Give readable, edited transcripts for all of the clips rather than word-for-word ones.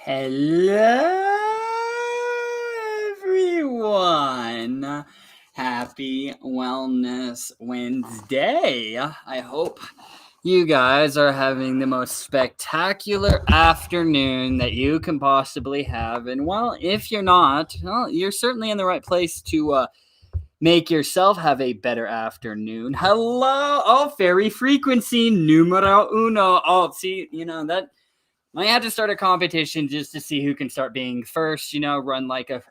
Hello, everyone. Happy Wellness Wednesday. I hope you guys are having the most spectacular afternoon that you can possibly have. And well, if you're not, well, you're certainly in the right place to make yourself have a better afternoon. Hello. Oh, fairy frequency numero uno. Oh, see, that might have to start a competition just to see who can start being first, run like a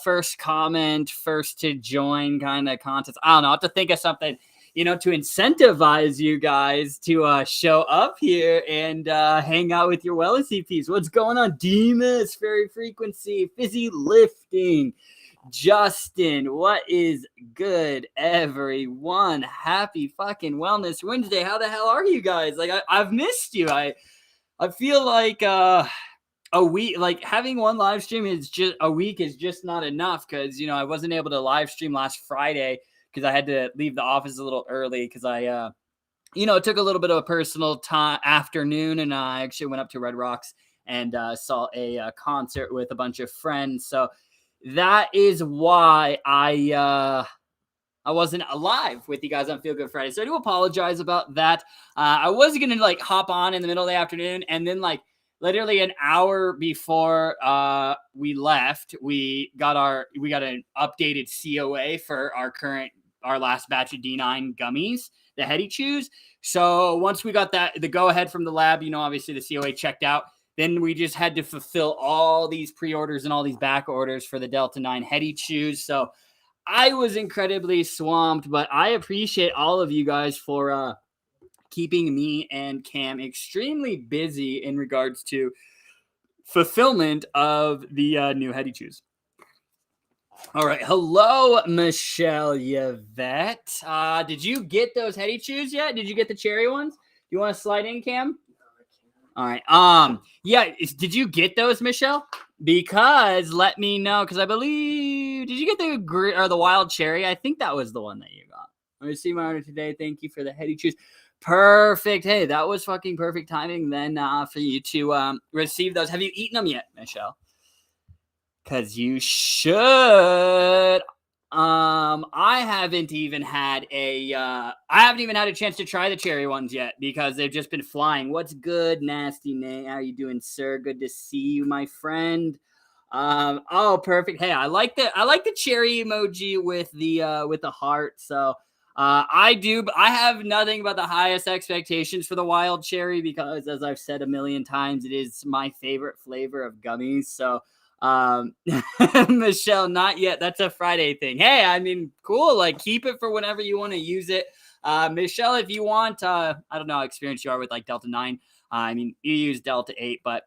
first comment, first to join kind of contest. I don't know. I have to think of something, to incentivize you guys to show up here and hang out with your Wellicy piece. What's going on? Demas, Fairy Frequency, Fizzy Lifting, Justin, what is good, everyone? Happy fucking Wellness Wednesday. How the hell are you guys? Like, I've missed you. I feel like a week, like having one live stream is just a week is just not enough because I wasn't able to live stream last Friday because I had to leave the office a little early because I took a little bit of a personal time afternoon and I actually went up to Red Rocks and saw a concert with a bunch of friends. So that is why I wasn't alive with you guys on Feel Good Friday. So I do apologize about that. I was going to hop on in the middle of the afternoon and then literally an hour before we left, we got an updated COA for our last batch of D9 gummies, the HEADY CHEWS. So once we got the go ahead from the lab, obviously the COA checked out. Then we just had to fulfill all these pre-orders and all these back orders for the Delta 9 HEADY CHEWS. So I was incredibly swamped, but I appreciate all of you guys for keeping me and Cam extremely busy in regards to fulfillment of the new HEADY CHEWS. All right. Hello, Michelle Yvette. Did you get those HEADY CHEWS yet? Did you get the cherry ones? You want to slide in, Cam? All right. Yeah. Did you get those, Michelle? Because let me know. Because I believe, did you get the wild cherry? I think that was the one that you got. I received my order today. Thank you for the HEADY CHEWS. Perfect. Hey, that was fucking perfect timing then for you to receive those. Have you eaten them yet, Michelle? Because you should. I haven't even had a chance to try the cherry ones yet because they've just been flying. What's good, Nasty Nate? How are you doing, sir? Good to see you, my friend. Oh, perfect. Hey, I like the cherry emoji with the heart. So, I do, but I have nothing but the highest expectations for the wild cherry because, as I've said a million times, it is my favorite flavor of gummies. So, Michelle, not yet. That's a Friday thing. Hey, I mean, cool. Like, keep it for whenever you want to use it. Michelle, if you want, I don't know how experienced you are with Delta 9. I mean, you use Delta 8, but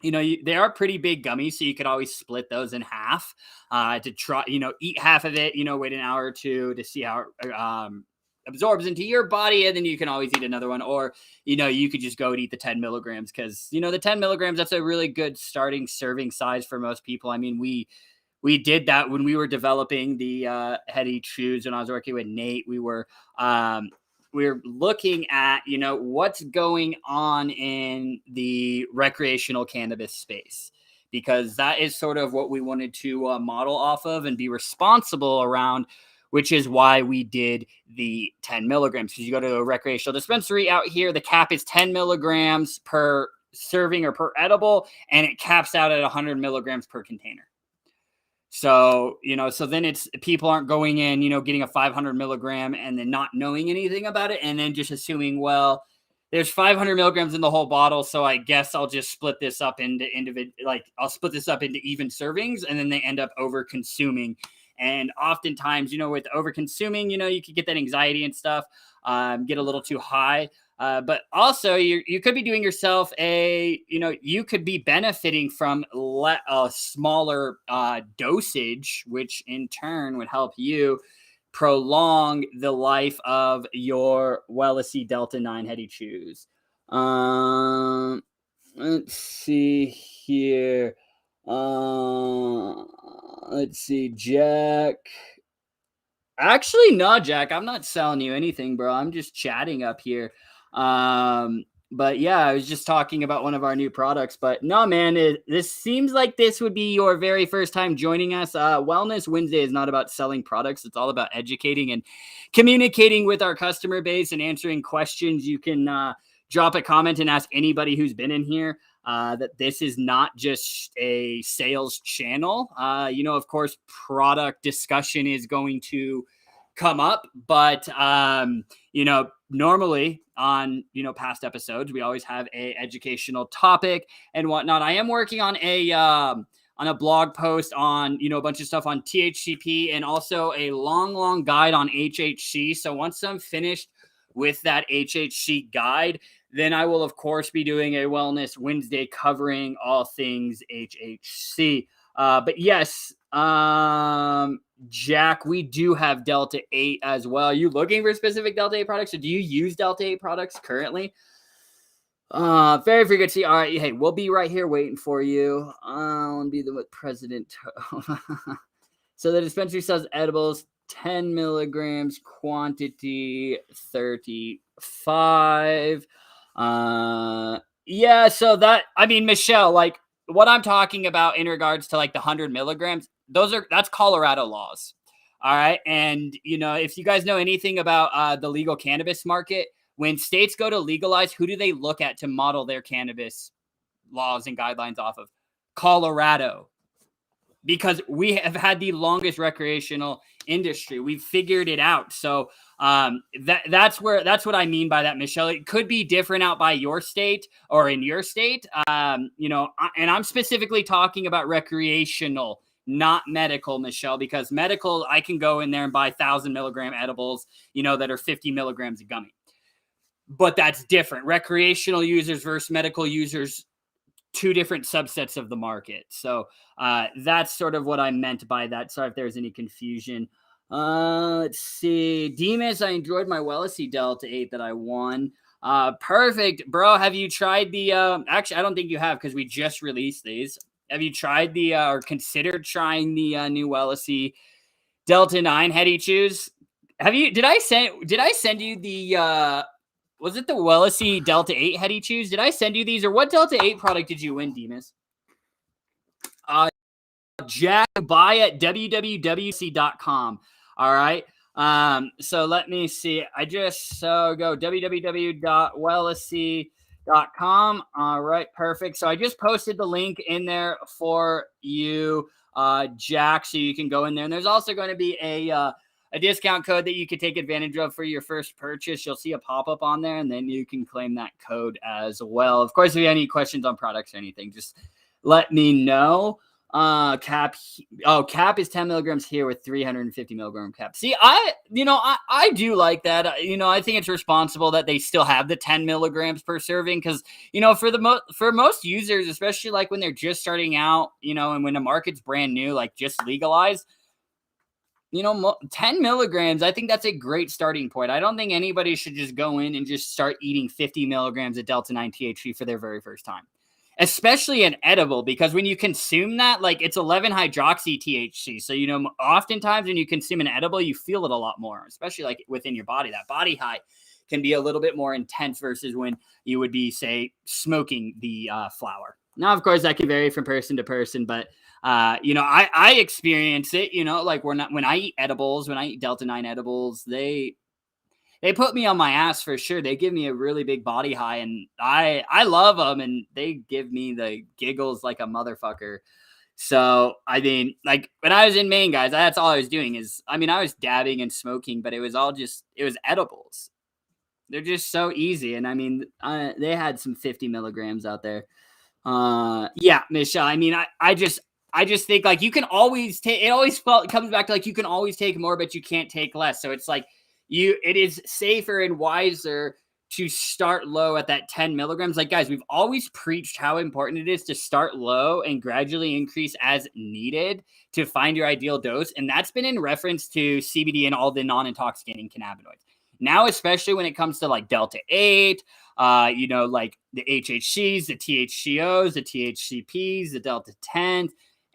they are pretty big gummies, so you could always split those in half to try, eat half of it, wait an hour or two to see how it absorbs into your body, and then you can always eat another one. Or, you could just go and eat the 10 milligrams because, the 10 milligrams, that's a really good starting serving size for most people. I mean, we did that when we were developing the HEADY CHEWS and I was working with Nate. We're looking at, what's going on in the recreational cannabis space, because that is sort of what we wanted to model off of and be responsible around, which is why we did the 10 milligrams. Because you go to a recreational dispensary out here, the cap is 10 milligrams per serving or per edible, and it caps out at 100 milligrams per container. So, so then it's people aren't going in, getting a 500 milligram and then not knowing anything about it. And then just assuming, well, there's 500 milligrams in the whole bottle. So I guess I'll just split this up into I'll split this up into even servings, and then they end up over consuming. And oftentimes, with over consuming, you could get that anxiety and stuff, get a little too high. But also you could be doing yourself you could be benefiting from a smaller dosage, which in turn would help you prolong the life of your Wellicy Delta 9 heady chews. Let's see here. Let's see, Jack. Actually, no, Jack. I'm not selling you anything, bro. I'm just chatting up here. But yeah, I was just talking about one of our new products. But no, man, this seems like this would be your very first time joining us. Wellness Wednesday is not about selling products. It's all about educating and communicating with our customer base and answering questions. You can drop a comment and ask anybody who's been in here. That this is not just a sales channel. Of course, product discussion is going to come up, but normally on past episodes we always have a educational topic and whatnot. I am working on a blog post on a bunch of stuff on THCP and also a long guide on HHC. So once I'm finished with that HHC guide, then I will, of course, be doing a Wellness Wednesday covering all things HHC. But yes, Jack, we do have Delta 8 as well. Are you looking for specific Delta 8 products, or do you use Delta 8 products currently? Very frequency. All right, hey, we'll be right here waiting for you. I'll be the president. So the dispensary sells edibles, 10 milligrams, quantity 35. Yeah, so Michelle, like what I'm talking about in regards to like the 100 milligrams, that's Colorado laws. All right. And if you guys know anything about the legal cannabis market, when states go to legalize, who do they look at to model their cannabis laws and guidelines off of? Colorado. Because we have had the longest recreational industry. We've figured it out. So that's what I mean by that, Michelle. It could be different out by your state or in your state. And I'm specifically talking about recreational, not medical, Michelle, because medical, I can go in there and buy 1,000 milligram edibles, that are 50 milligrams a gummy. But that's different. Recreational users versus medical users, two different subsets of the market. So that's sort of what I meant by that. Sorry if there's any confusion. Let's see. Demas, I enjoyed my Wellicy Delta 8 that I won. Perfect. Bro, have you tried the... actually, I don't think you have because we just released these. Have you tried or considered trying the new Wellicy Delta 9 heady chews? Did I send you the... was it the Wellicy Delta 8 heady chews? Did I send you these, or what Delta 8 product did you win, Demas? Jack, buy at www.wellicy.com. All right. So let me see. I just go www.wellicy.com. All right, perfect. So I just posted the link in there for you, Jack, so you can go in there. And there's also going to be a discount code that you can take advantage of for your first purchase. You'll see a pop-up on there, and then you can claim that code as well. Of course, if you have any questions on products or anything, just let me know. Cap is 10 milligrams here with 350 milligram cap. See, I do like that. I think it's responsible that they still have the 10 milligrams per serving, because, for most users, especially like when they're just starting out, and when the market's brand new, like just legalized, 10 milligrams, I think that's a great starting point. I don't think anybody should just go in and just start eating 50 milligrams of Delta 9 THC for their very first time, especially an edible, because when you consume that, like, it's 11-hydroxy THC. So, oftentimes when you consume an edible, you feel it a lot more, especially like within your body. That body high can be a little bit more intense versus when you would be, say, smoking the flower. Now, of course, that can vary from person to person, but I experience it, like when I eat edibles, when I eat Delta 9 edibles, they put me on my ass for sure. They give me a really big body high, and I love them, and they give me the giggles like a motherfucker. So, like when I was in Maine, guys, that's all I was doing I was dabbing and smoking, but it was edibles. They're just so easy. And they had some 50 milligrams out there. Yeah, Michelle, I just think like you can always take, it always comes back to like, you can always take more, but you can't take less. So it's like it is safer and wiser to start low at that 10 milligrams. Like, guys, we've always preached how important it is to start low and gradually increase as needed to find your ideal dose. And that's been in reference to CBD and all the non-intoxicating cannabinoids. Now, especially when it comes to like Delta 8, like the HHCs, the THCOs, the THCPs, the Delta 10,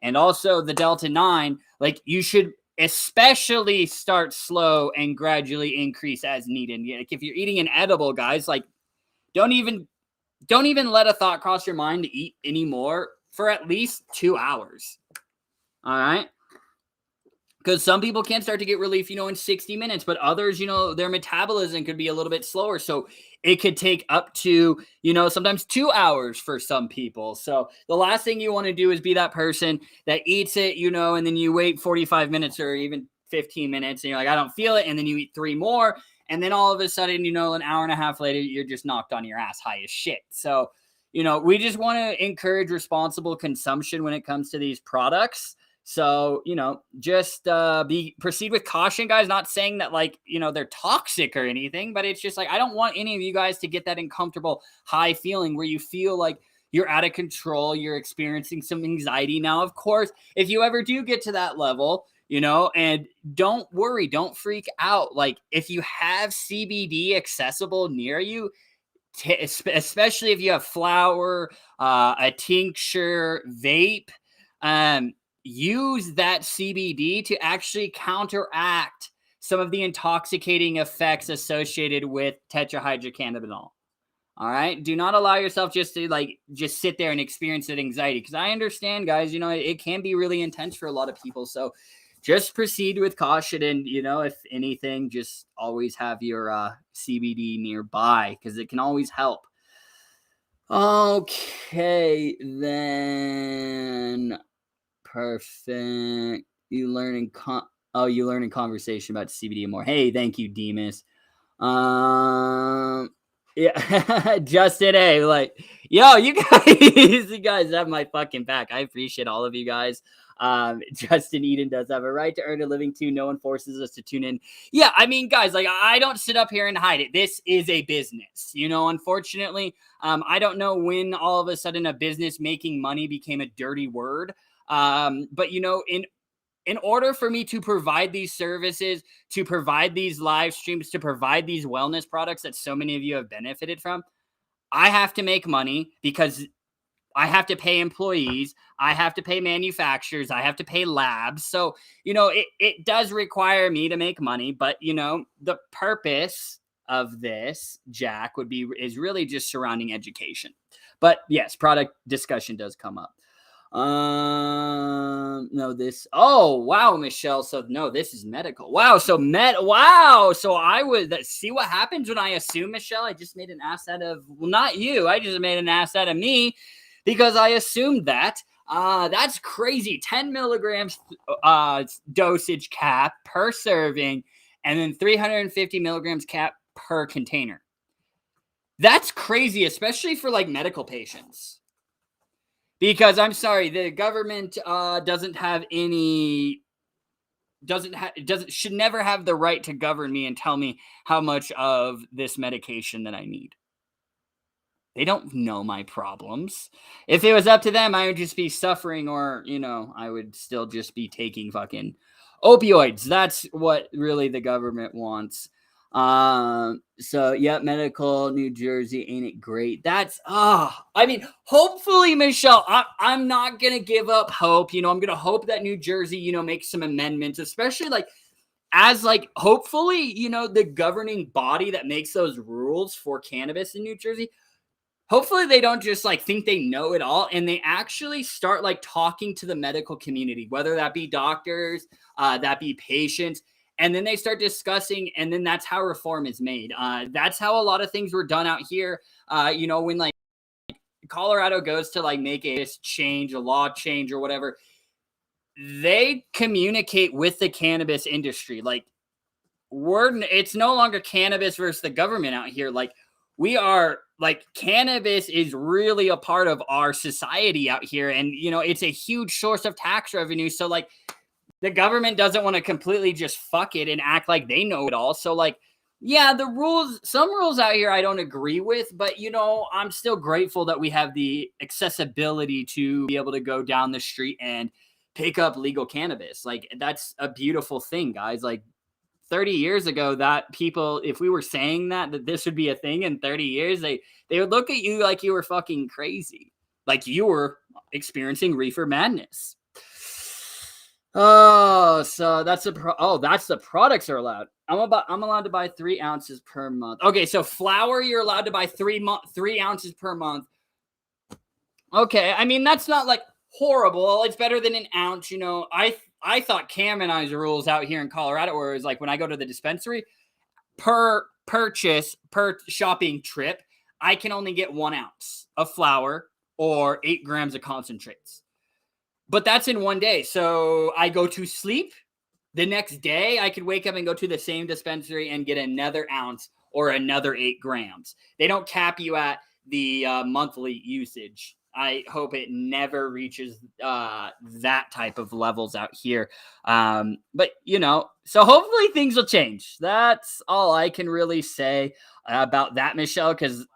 and also the Delta 9, like you should especially start slow and gradually increase as needed. Like if you're eating an edible, guys, like don't even let a thought cross your mind to eat anymore for at least 2 hours. All right. Because some people can start to get relief, in 60 minutes, but others, their metabolism could be a little bit slower. So it could take up to, sometimes 2 hours for some people. So the last thing you want to do is be that person that eats it, and then you wait 45 minutes or even 15 minutes and you're like, I don't feel it. And then you eat 3 more. And then all of a sudden, an hour and a half later, you're just knocked on your ass high as shit. So, we just want to encourage responsible consumption when it comes to these products. So, just proceed with caution, guys. Not saying that they're toxic or anything, but it's just like, I don't want any of you guys to get that uncomfortable high feeling where you feel like you're out of control. You're experiencing some anxiety. Now, of course, if you ever do get to that level, and don't worry, don't freak out. Like if you have CBD accessible near you, especially if you have flower, a tincture, vape, use that CBD to actually counteract some of the intoxicating effects associated with tetrahydrocannabinol. All right. Do not allow yourself just to just sit there and experience that anxiety. Because I understand, guys, it can be really intense for a lot of people. So just proceed with caution. And, if anything, just always have your CBD nearby because it can always help. Okay, then. Perfect. You learning conversation about CBD and more. Hey, thank you, Demas. Yeah, Justin A. You guys have my fucking back. I appreciate all of you guys. Justin Eden does have a right to earn a living too. No one forces us to tune in. Yeah, I mean, guys, I don't sit up here and hide it. This is a business, unfortunately. I don't know when all of a sudden a business making money became a dirty word. But in order for me to provide these services, to provide these live streams, to provide these wellness products that so many of you have benefited from, I have to make money because I have to pay employees. I have to pay manufacturers. I have to pay labs. So, it does require me to make money, but the purpose of this, Jack, is really just surrounding education. But yes, product discussion does come up. Oh wow, Michelle. So no, this is medical. Wow. So So see what happens when I assume, Michelle. I just made an ass out of, well, not you. I just made an ass out of me because I assumed that. That's crazy. 10 milligrams dosage cap per serving, and then 350 milligrams cap per container. That's crazy, especially for medical patients. Because I'm sorry, the government should never have the right to govern me and tell me how much of this medication that I need. They don't know my problems. If it was up to them, I would just be suffering, or I would still just be taking fucking opioids. That's what really the government wants. So yeah, medical, New Jersey, ain't it great? That's hopefully, Michelle, I'm not gonna give up hope. I'm gonna hope that New Jersey, makes some amendments, especially hopefully, the governing body that makes those rules for cannabis in New Jersey. Hopefully they don't just think they know it all, and they actually start talking to the medical community, whether that be doctors, that be patients. And then they start discussing, and then that's how reform is made. That's how a lot of things were done out here. When Colorado goes to make a change, a law change or whatever, they communicate with the cannabis industry. It's no longer cannabis versus the government out here. We are cannabis is really a part of our society out here. And, it's a huge source of tax revenue. So the government doesn't want to completely just fuck it and act like they know it all. So Yeah, some rules out here I don't agree with, but I'm still grateful that we have the accessibility to be able to go down the street and pick up legal cannabis. Like, that's a beautiful thing, guys. Like, 30 years ago, that people, if we were saying that this would be a thing in 30 years, they would look at you like you were fucking crazy, like you were experiencing reefer madness. Oh, so that's the products are allowed. I'm allowed to buy 3 ounces per month. Okay, so flour, you're allowed to buy 3 ounces per month. Okay, I mean, that's not like horrible. It's better than an ounce. I thought Cam and I's rules out here in Colorado where it was like when I go to the dispensary, per shopping trip, I can only get 1 ounce of flour or 8 grams of concentrates. But that's in one day. So I go to sleep. The next day, I could wake up and go to the same dispensary and get another ounce or another 8 grams. They don't cap you at the monthly usage. I hope it never reaches that type of levels out here. But, so hopefully things will change. That's all I can really say about that, Michelle, because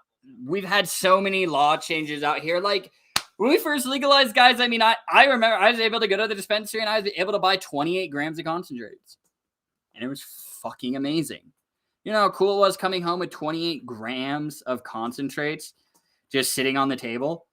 we've had so many law changes out here. Like, when we first legalized, guys, I mean, I remember I was able to go to the dispensary and I was able to buy 28 grams of concentrates. And it was fucking amazing. You know how cool it was coming home with 28 grams of concentrates just sitting on the table?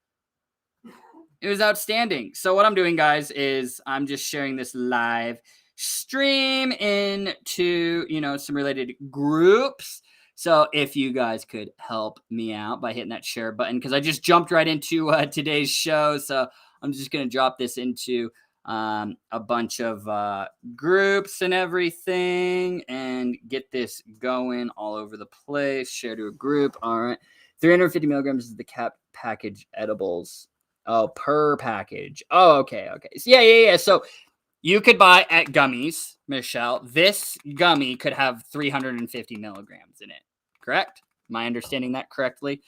It was outstanding. So what I'm doing, guys, is I'm just sharing this live stream into, some related groups. So if you guys could help me out by hitting that share button, because I just jumped right into today's show. So I'm just going to drop this into a bunch of groups and everything and get this going all over the place. Share to a group. All right. 350 milligrams is the cap package edibles. Oh, per package. Oh, okay. So, yeah. So you could buy at Gummies, Michelle. This gummy could have 350 milligrams in it. Correct? Am I understanding that correctly?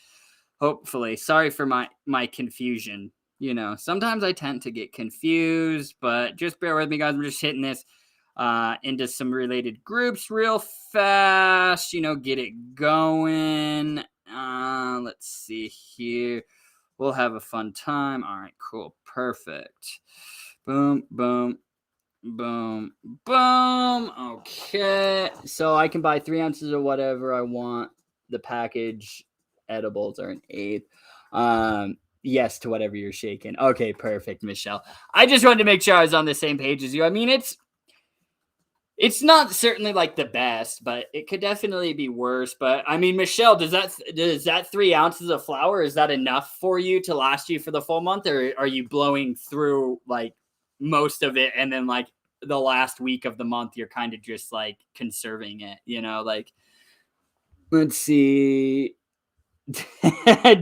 Hopefully. Sorry for my confusion. Sometimes I tend to get confused, but just bear with me, guys. I'm just hitting this into some related groups real fast. Get it going. Let's see here. We'll have a fun time. All right, cool. Perfect. Boom, boom. Boom, boom. Okay. So I can buy 3 ounces of whatever I want. The package edibles are an 1/8. Yes to whatever you're shaking. Okay, perfect, Michelle. I just wanted to make sure I was on the same page as you. I mean, it's not certainly like the best, but it could definitely be worse. But I mean, Michelle, does that 3 ounces of flour, is that enough for you to last you for the full month, or are you blowing through like most of it and then like the last week of the month you're kind of just like conserving it? Like, let's see.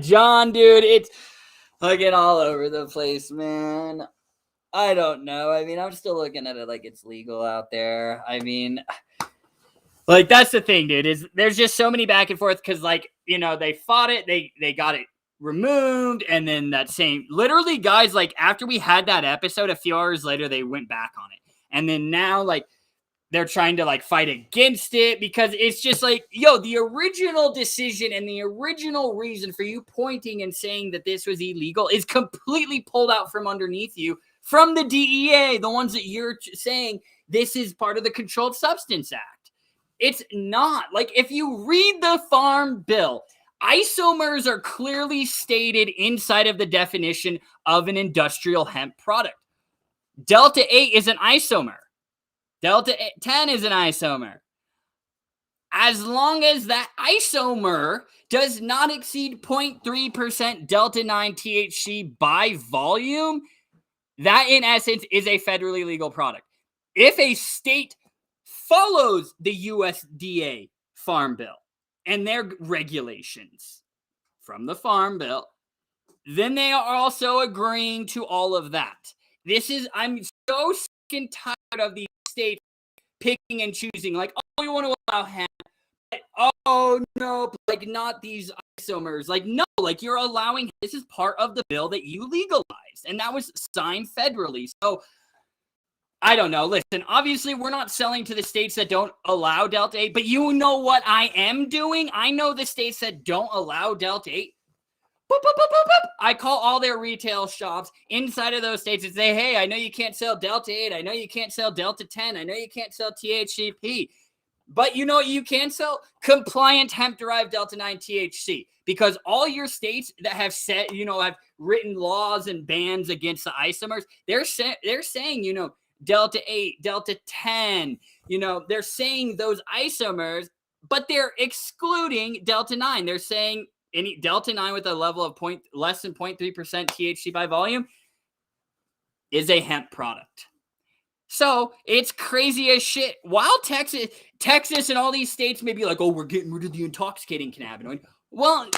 John, dude, it's fucking all over the place, man. I don't know. I mean, I'm still looking at it like it's legal out there. I mean, like, that's the thing, dude, is there's just so many back and forth because, like, they fought it, they got it removed, and then literally, guys, like, after we had that episode, a few hours later, they went back on it. And then now, like, they're trying to, like, fight against it because it's just like, the original decision and the original reason for you pointing and saying that this was illegal is completely pulled out from underneath you. From the DEA, the ones that you're saying this is part of the Controlled Substance Act. It's not. Like, if you read the Farm Bill, isomers are clearly stated inside of the definition of an industrial hemp product. Delta 8 is an isomer. Delta 10 is an isomer. As long as that isomer does not exceed 0.3% Delta 9 THC by volume, that, in essence, is a federally legal product. If a state follows the USDA Farm Bill and their regulations from the Farm Bill, then they are also agreeing to all of that. I'm so sick and tired of these states picking and choosing, like, oh, we want to allow hemp. Oh, no, like, not these isomers. Like, no, like, you're allowing, this is part of the bill that you legalized, and that was signed federally. So I don't know. Listen, obviously, we're not selling to the states that don't allow Delta 8, but you know what I am doing? I know the states that don't allow Delta 8. Boop, boop, boop, boop, boop. I call all their retail shops inside of those states and say, hey, I know you can't sell Delta 8. I know you can't sell Delta 10. I know you can't sell THCP. But you know what you can sell? Compliant hemp-derived Delta 9 THC. Because all your states that have said, have written laws and bans against the isomers, they're saying, Delta 8, Delta 10, they're saying those isomers, but they're excluding Delta 9. They're saying any Delta 9 with a level of less than 0.3% THC by volume is a hemp product. So it's crazy as shit. While Texas and all these states may be like, oh, we're getting rid of the intoxicating cannabinoid. Well,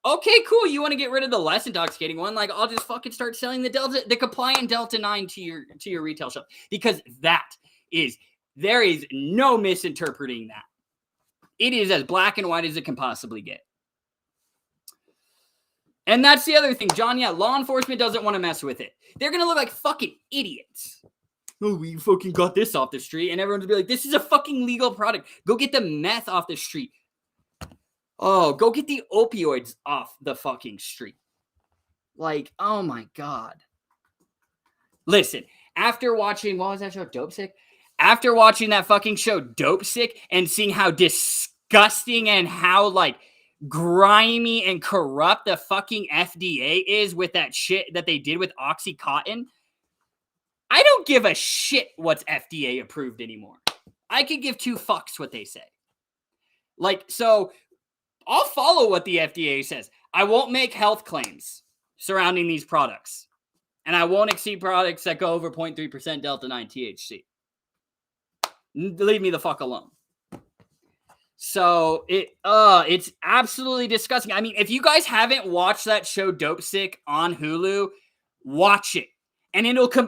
okay, cool. You want to get rid of the less intoxicating one? Like, I'll just fucking start selling the compliant Delta 9 to your retail shop, because there is no misinterpreting that. It is as black and white as it can possibly get. And that's the other thing, John. Yeah, law enforcement doesn't want to mess with it. They're going to look like fucking idiots. Oh, we fucking got this off the street. And everyone's be like, this is a fucking legal product. Go get the meth off the street. Oh, go get the opioids off the fucking street. Like, oh my God. Listen, after watching, what was that show, Dope Sick? After watching that fucking show, Dope Sick, and seeing how disgusting and how, like, grimy and corrupt the fucking FDA is with that shit that they did with OxyContin, I don't give a shit what's FDA approved anymore. I could give two fucks what they say. Like, so I'll follow what the FDA says. I won't make health claims surrounding these products. And I won't exceed products that go over 0.3% Delta 9 THC. Leave me the fuck alone. So it's absolutely disgusting. I mean, if you guys haven't watched that show Dope Sick on Hulu, watch it. And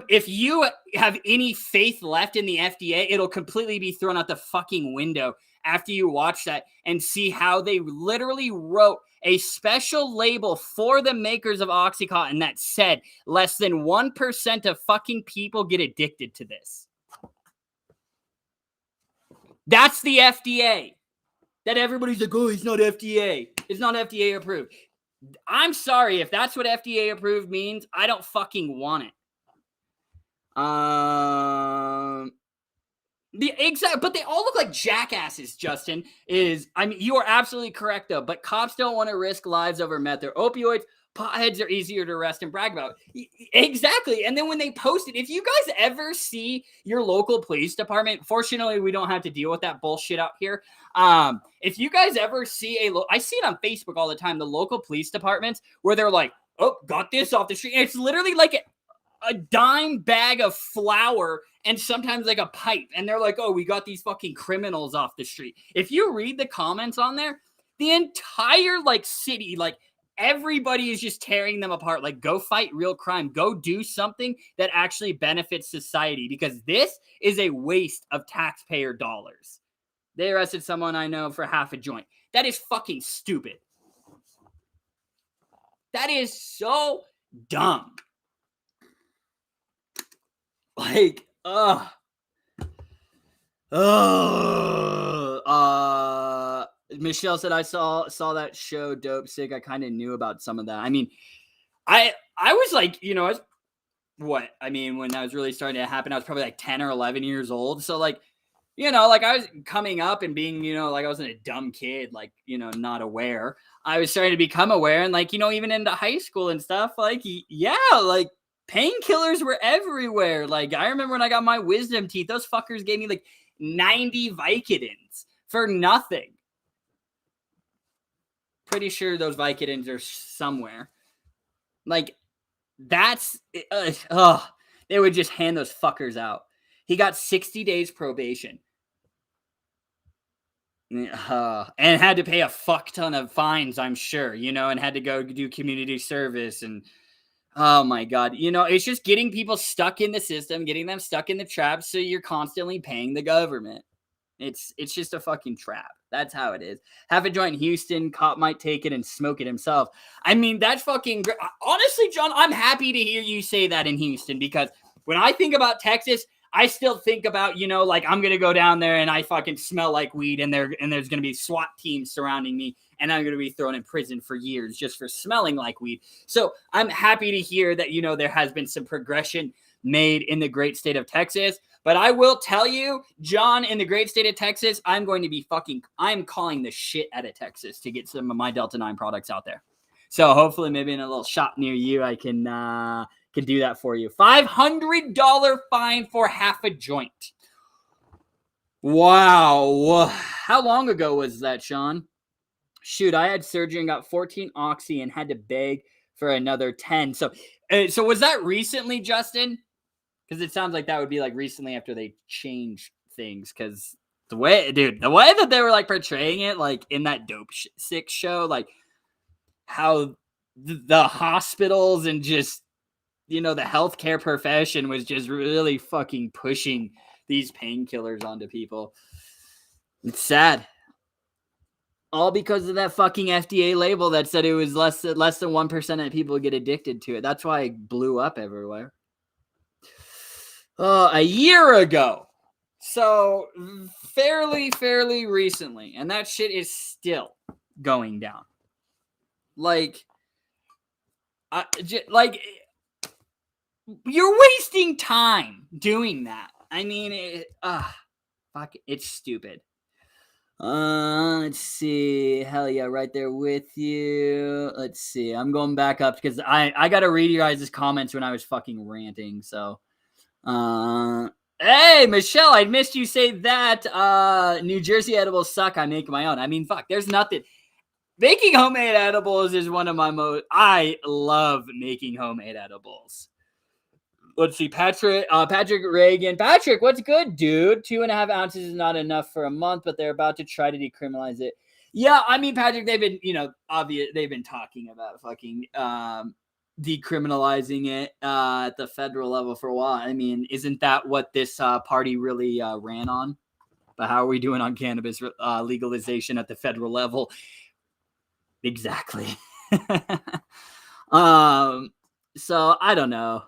if you have any faith left in the FDA, it'll completely be thrown out the fucking window after you watch that and see how they literally wrote a special label for the makers of OxyContin that said less than 1% of fucking people get addicted to this. That's the FDA. That everybody's like, oh, it's not FDA. It's not FDA approved. I'm sorry, if that's what FDA approved means, I don't fucking want it. But they all look like jackasses, Justin. You are absolutely correct, though. But cops don't want to risk lives over meth or opioids. Potheads are easier to arrest and brag about. Exactly. And then when they post it, if you guys ever see your local police department, fortunately, we don't have to deal with that bullshit out here. If you guys ever see I see it on Facebook all the time, the local police departments where they're like, oh, got this off the street. And it's literally like a dime bag of flour and sometimes like a pipe. And they're like, oh, we got these fucking criminals off the street. If you read the comments on there, the entire city, everybody is just tearing them apart. Like, go fight real crime. Go do something that actually benefits society, because this is a waste of taxpayer dollars. They arrested someone I know for half a joint. That is fucking stupid. That is so dumb. Michelle said, I saw that show Dope Sick. I kind of knew about some of that. I mean, I was like, when that was really starting to happen, I was probably 10 or 11 years old. So I was coming up and being, I wasn't a dumb kid, not aware. I was starting to become aware, and even into high school and stuff, painkillers were everywhere. I remember when I got my wisdom teeth, those fuckers gave me 90 Vicodins for nothing. Pretty sure those Vicodins are somewhere. They would just hand those fuckers out. He got 60 days probation. And had to pay a fuck ton of fines, I'm sure, and had to go do community service. And oh my God, it's just getting people stuck in the system, getting them stuck in the trap. So you're constantly paying the government. It's just a fucking trap. That's how it is. Have a joint in Houston, cop might take it and smoke it himself. I mean, that's fucking great. Honestly, John, I'm happy to hear you say that in Houston, because when I think about Texas, I still think about, like I'm going to go down there and I fucking smell like weed and there's going to be SWAT teams surrounding me and I'm going to be thrown in prison for years just for smelling like weed. So I'm happy to hear that, there has been some progression made in the great state of Texas. But I will tell you, John, in the great state of Texas, I'm calling the shit out of Texas to get some of my Delta 9 products out there. So hopefully maybe in a little shop near you, I can do that for you. $500 fine for half a joint. Wow. How long ago was that, Sean? Shoot, I had surgery and got 14 oxy and had to beg for another 10. So was that recently, Justin? Because it sounds like that would be like recently after they changed things. Because the way that they were like portraying it, like in that Dope Sick show, like how the hospitals and just, the healthcare profession was just really fucking pushing these painkillers onto people. It's sad. All because of that fucking FDA label that said it was less than 1% of people get addicted to it. That's why it blew up everywhere. A year ago. So fairly recently. And that shit is still going down. You're wasting time doing that. I mean, it's stupid. Let's see. Hell yeah, right there with you. Let's see. I'm going back up because I got to read you guys' comments when I was fucking ranting. So, hey, Michelle, I missed you say that. New Jersey edibles suck. I make my own. I mean, fuck, there's nothing. Making homemade edibles is one of my I love making homemade edibles. Let's see, Patrick Reagan. Patrick, what's good, dude? 2.5 ounces is not enough for a month, but they're about to try to decriminalize it. Yeah, I mean, Patrick, they've been, they've been talking about fucking decriminalizing it at the federal level for a while. I mean, isn't that what this party really ran on? But how are we doing on cannabis legalization at the federal level? Exactly. So I don't know.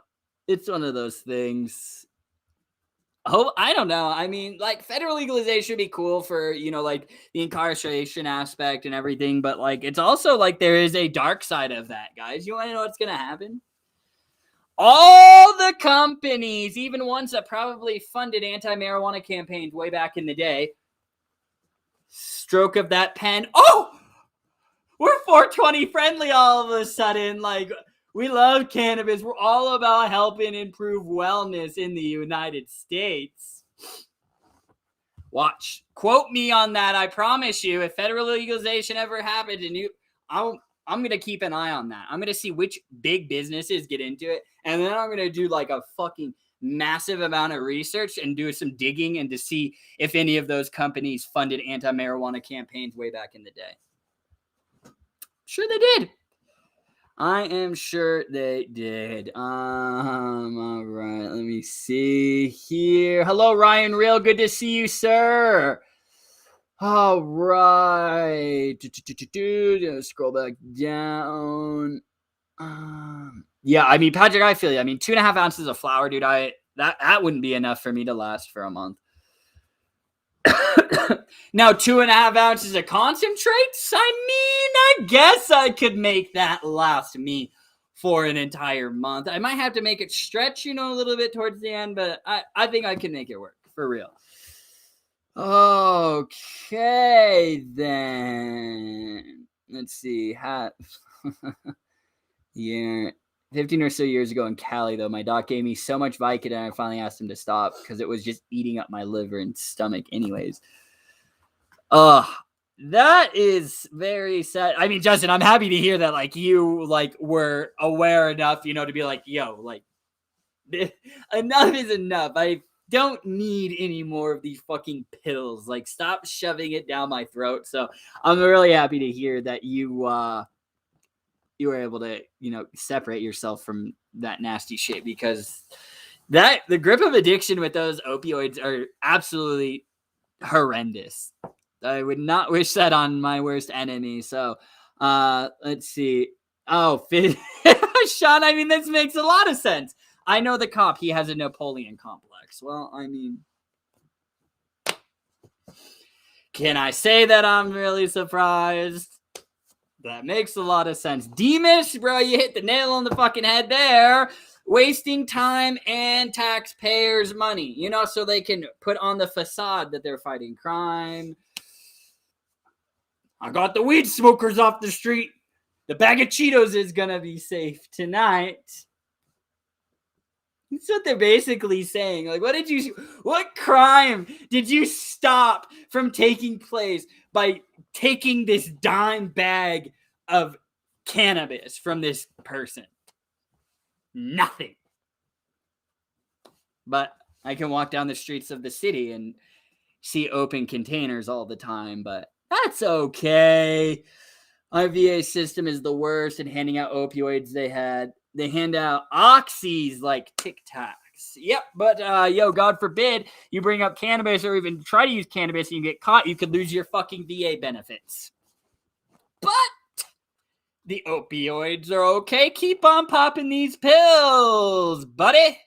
It's one of those things. I don't know. I mean, like, federal legalization would be cool for, like the incarceration aspect and everything. But like, it's also like there is a dark side of that, guys. You want to know what's going to happen? All the companies, even ones that probably funded anti-marijuana campaigns way back in the day, stroke of that pen. Oh, we're 420 friendly all of a sudden. Like, we love cannabis. We're all about helping improve wellness in the United States. Watch. Quote me on that. I promise you, if federal legalization ever happened, I'm going to keep an eye on that. I'm going to see which big businesses get into it. And then I'm going to do like a fucking massive amount of research and do some digging and to see if any of those companies funded anti-marijuana campaigns way back in the day. Sure they did. I am sure they did. All right. Let me see here. Hello, Ryan Real. Good to see you, sir. All right. Scroll back down. Yeah, I mean, Patrick, I feel you. I mean, 2.5 ounces of flour, dude. That wouldn't be enough for me to last for a month. Now, 2.5 ounces of concentrates, I mean, I guess I could make that last me for an entire month. I might have to make it stretch, a little bit towards the end, but I think I can make it work, for real. Okay, then. Let's see. Yeah. 15 or so years ago in Cali, though, my doc gave me so much Vicodin, I finally asked him to stop because it was just eating up my liver and stomach anyways. That is very sad. I mean, Justin, I'm happy to hear that, like, you, like, were aware enough, to be like, yo, like, enough is enough. I don't need any more of these fucking pills. Like, stop shoving it down my throat. So I'm really happy to hear that you were able to, separate yourself from that nasty shit, because the grip of addiction with those opioids are absolutely horrendous. I would not wish that on my worst enemy. So, let's see. Oh, Sean, I mean, this makes a lot of sense. I know the cop. He has a Napoleon complex. Well, I mean, can I say that I'm really surprised? That makes a lot of sense. Demas, bro, you hit the nail on the fucking head there. Wasting time and taxpayers' money, you know, so they can put on the facade that they're fighting crime. I got the weed smokers off the street. The bag of Cheetos is gonna be safe tonight. That's what they're basically saying. Like, what crime did you stop from taking place by taking this dime bag of cannabis from this person? Nothing. But I can walk down the streets of the city and see open containers all the time, but that's okay. Our VA system is the worst at handing out opioids. They hand out oxys like Tic Tacs. Yep, but God forbid you bring up cannabis or even try to use cannabis and you get caught, you could lose your fucking VA benefits. But the opioids are okay. Keep on popping these pills, buddy.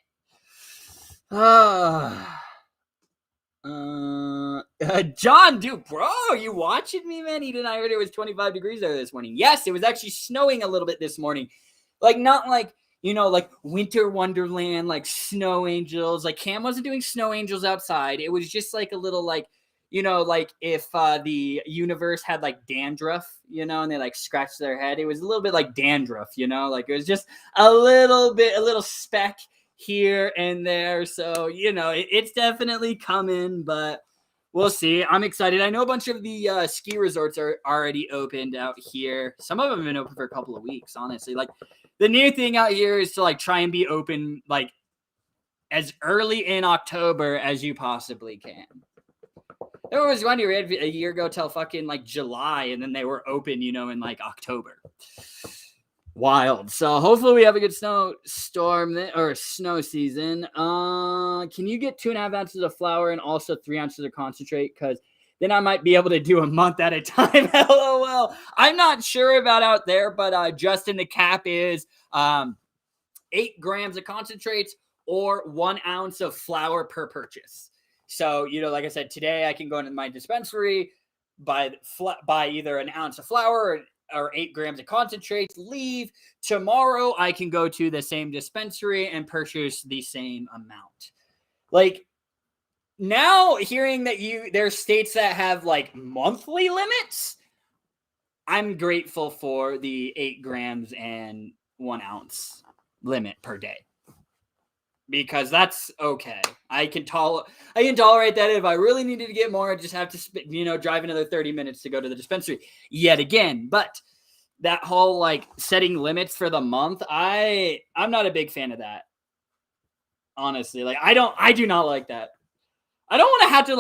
John, dude, bro, are you watching me, man? I heard it was 25 degrees there this morning. Yes, it was actually snowing a little bit this morning. Like, not like, you know, like winter wonderland, like snow angels. Like, Cam wasn't doing snow angels outside. It was just like a little, like, you know, like if the universe had like dandruff, you know, and they like scratched their head. It was a little bit like dandruff, you know, like it was just a little speck here and there. So, you know, it's definitely coming, but we'll see. I'm excited. I know a bunch of the ski resorts are already opened out here. Some of them have been open for a couple of weeks, honestly. Like, the new thing out here is to like try and be open like as early in October as you possibly can. There was one year, a year ago till fucking like July, and then they were open, you know, in like October. Wild. So hopefully we have a good snowstorm or snow season. Can you get 2.5 ounces of flour and also 3 ounces of concentrate? Because then I might be able to do a month at a time. LOL. I'm not sure about out there, but Justin, the cap is 8 grams of concentrates or 1 ounce of flour per purchase. So, you know, like I said, today I can go into my dispensary, buy either an ounce of flour or 8 grams of concentrates, leave. Tomorrow I can go to the same dispensary and purchase the same amount. Like, now hearing that there's states that have like monthly limits, I'm grateful for the 8 grams and 1 ounce limit per day. Because that's okay. I can tolerate that. If I really needed to get more, I just have to, drive another 30 minutes to go to the dispensary yet again. But that whole like setting limits for the month, I'm not a big fan of that. Honestly, like I do not like that. I don't want to have to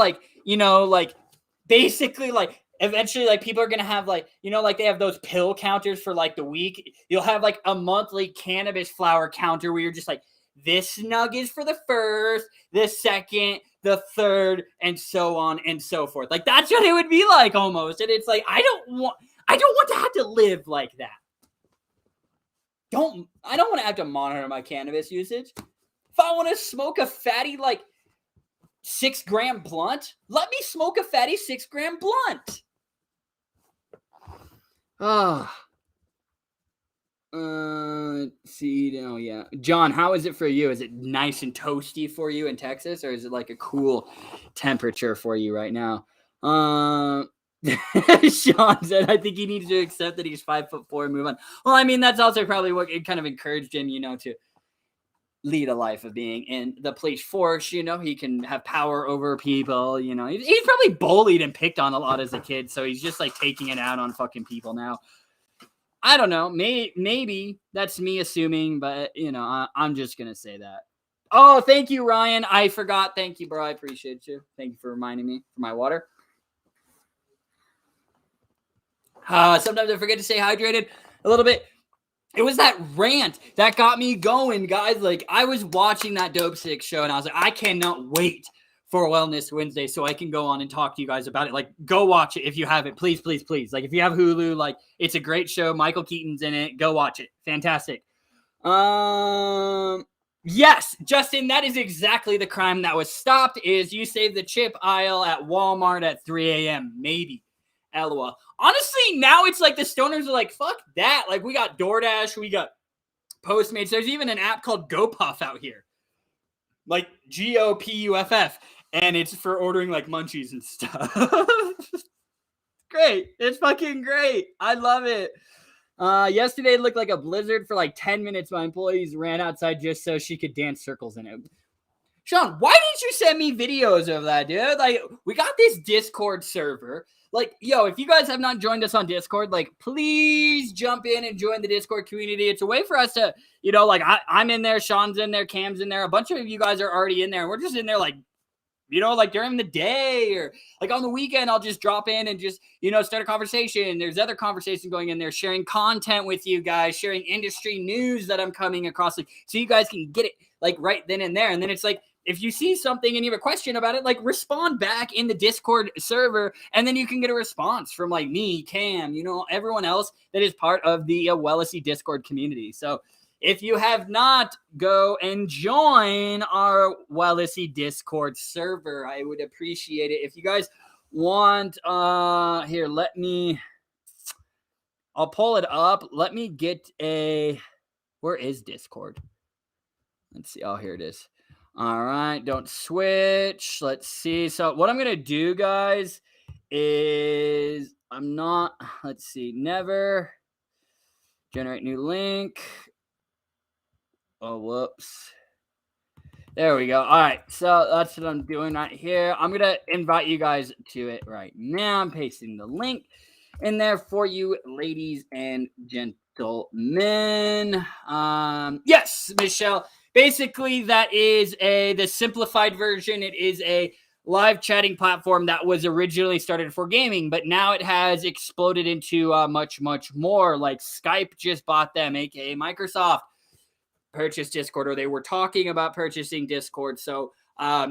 basically like eventually like people are going to have like they have those pill counters for like the week. You'll have like a monthly cannabis flower counter where you're just like, this snug is for the first, the second, the third, and so on and so forth. Like, that's what it would be like almost. And it's like, I don't want to have to live like that. I don't want to have to monitor my cannabis usage. If I want to smoke a fatty, like, 6 gram blunt, let me smoke a fatty 6 gram blunt. Yeah. John, how is it for you? Is it nice and toasty for you in Texas, or is it like a cool temperature for you right now? Sean said, I think he needs to accept that he's 5'4" and move on. Well, I mean, that's also probably what it kind of encouraged him, to lead a life of being in the police force. He can have power over people. He's probably bullied and picked on a lot as a kid, so he's just like taking it out on fucking people now. I don't know. Maybe that's me assuming, but, I'm just going to say that. Oh, thank you, Ryan. I forgot. Thank you, bro. I appreciate you. Thank you for reminding me for my water. Sometimes I forget to stay hydrated a little bit. It was that rant that got me going, guys. Like, I was watching that Dope Sick show, and I was like, I cannot wait for Wellness Wednesday so I can go on and talk to you guys about it. Like, go watch it if you have it. Please, please, please. Like, if you have Hulu, like, it's a great show. Michael Keaton's in it. Go watch it. Fantastic. Yes, Justin, that is exactly the crime that was stopped. Is you save the chip aisle at Walmart at 3 a.m. Maybe. LOL. Honestly, now it's like the stoners are like, fuck that. Like, we got DoorDash, we got Postmates. There's even an app called GoPuff out here. Like GOPUFF. And it's for ordering like munchies and stuff. Great. It's fucking great. I love it. Yesterday it looked like a blizzard for like 10 minutes. My employees ran outside just so she could dance circles in it. Sean, why didn't you send me videos of that, dude? Like, we got this Discord server. Like, yo, if you guys have not joined us on Discord, like, please jump in and join the Discord community. It's a way for us to, you know, like, I'm in there, Sean's in there, Cam's in there. A bunch of you guys are already in there. We're just in there, like, you know, like during the day or like on the weekend, I'll just drop in and just, you know, start a conversation. There's other conversation going in there, sharing content with you guys, sharing industry news that I'm coming across. Like, so you guys can get it like right then and there. And then it's like, if you see something and you have a question about it, like respond back in the Discord server, and then you can get a response from like me, Cam, you know, everyone else that is part of the Wellicy Discord community. So if you have not, go and join our Wellicy Discord server. I would appreciate it. If you guys want, here, I'll pull it up. Let me get where is Discord? Let's see. Oh, here it is. All right. Don't switch. Let's see. So what I'm going to do, guys, is let's see. Never generate new link. Oh, whoops. There we go. All right. So that's what I'm doing right here. I'm going to invite you guys to it right now. I'm pasting the link in there for you, ladies and gentlemen. Yes, Michelle. Basically, that is the simplified version. It is a live chatting platform that was originally started for gaming, but now it has exploded into much, much more. Like Skype just bought them, aka Microsoft purchased Discord, or they were talking about purchasing Discord. So,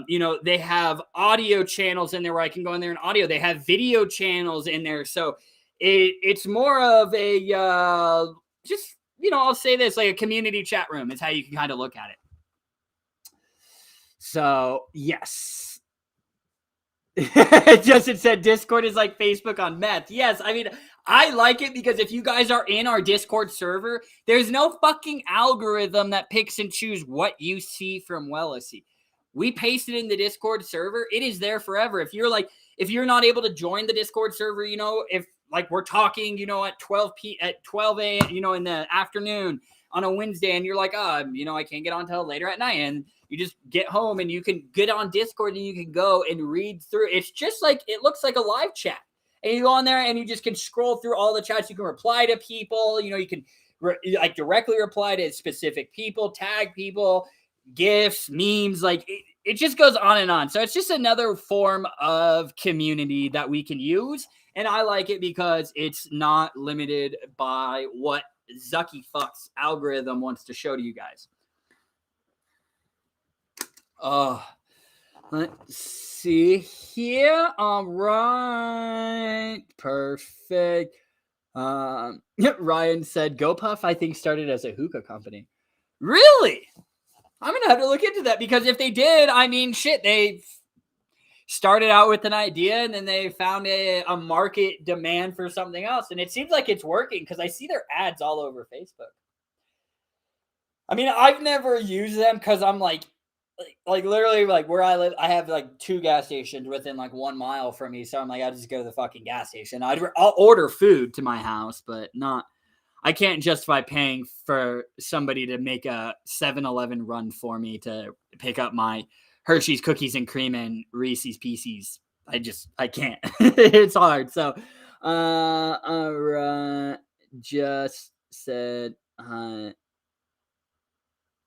you know, they have audio channels in there where I can go in there and audio. They have video channels in there. So it's more of a, just, you know, I'll say this, like a community chat room is how you can kind of look at it. So, yes. Justin said Discord is like Facebook on meth. Yes, I mean, I like it because if you guys are in our Discord server, there's no fucking algorithm that picks and chooses what you see from Wellicy. We paste it in the Discord server. It is there forever. If you're not able to join the Discord server, you know, if like we're talking, you know, at 12 a.m., you know, in the afternoon on a Wednesday, and you're like, you know, I can't get on until later at night, and you just get home and you can get on Discord and you can go and read through. It's just like, it looks like a live chat. And you go on there and you just can scroll through all the chats. You can reply to people. You know, you can like directly reply to specific people, tag people, GIFs, memes. Like it just goes on and on. So it's just another form of community that we can use. And I like it because it's not limited by what Zucky fuck's algorithm wants to show to you guys. Let's see here. All right. Perfect. Ryan said GoPuff, I think, started as a hookah company. Really? I'm going to have to look into that, because if they did, I mean, shit, they started out with an idea and then they found a market demand for something else. And it seems like it's working because I see their ads all over Facebook. I mean, I've never used them because I'm like literally, like where I live, I have like 2 gas stations within like 1 mile from me. So I'm like, I just go to the fucking gas station. I'll order food to my house, but I can't justify paying for somebody to make a 7-Eleven run for me to pick up my Hershey's cookies and cream and Reese's Pieces. I can't. It's hard. So, just said,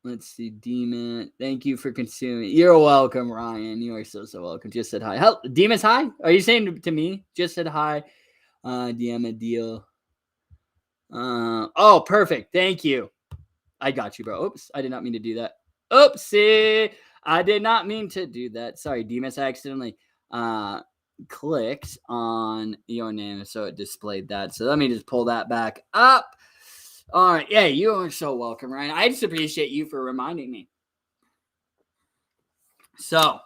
let's see, Demon. Thank you for consuming. You're welcome, Ryan. You are so welcome. Just said hi. Demon's hi? Are you saying to me? Just said hi. DM a deal. Oh, perfect. Thank you. I got you, bro. Oops. I did not mean to do that. Oopsie. I did not mean to do that. Sorry, Demas. I accidentally clicked on your name, so it displayed that. So let me just pull that back up. All right. Yeah, you are so welcome, Ryan. I just appreciate you for reminding me. So,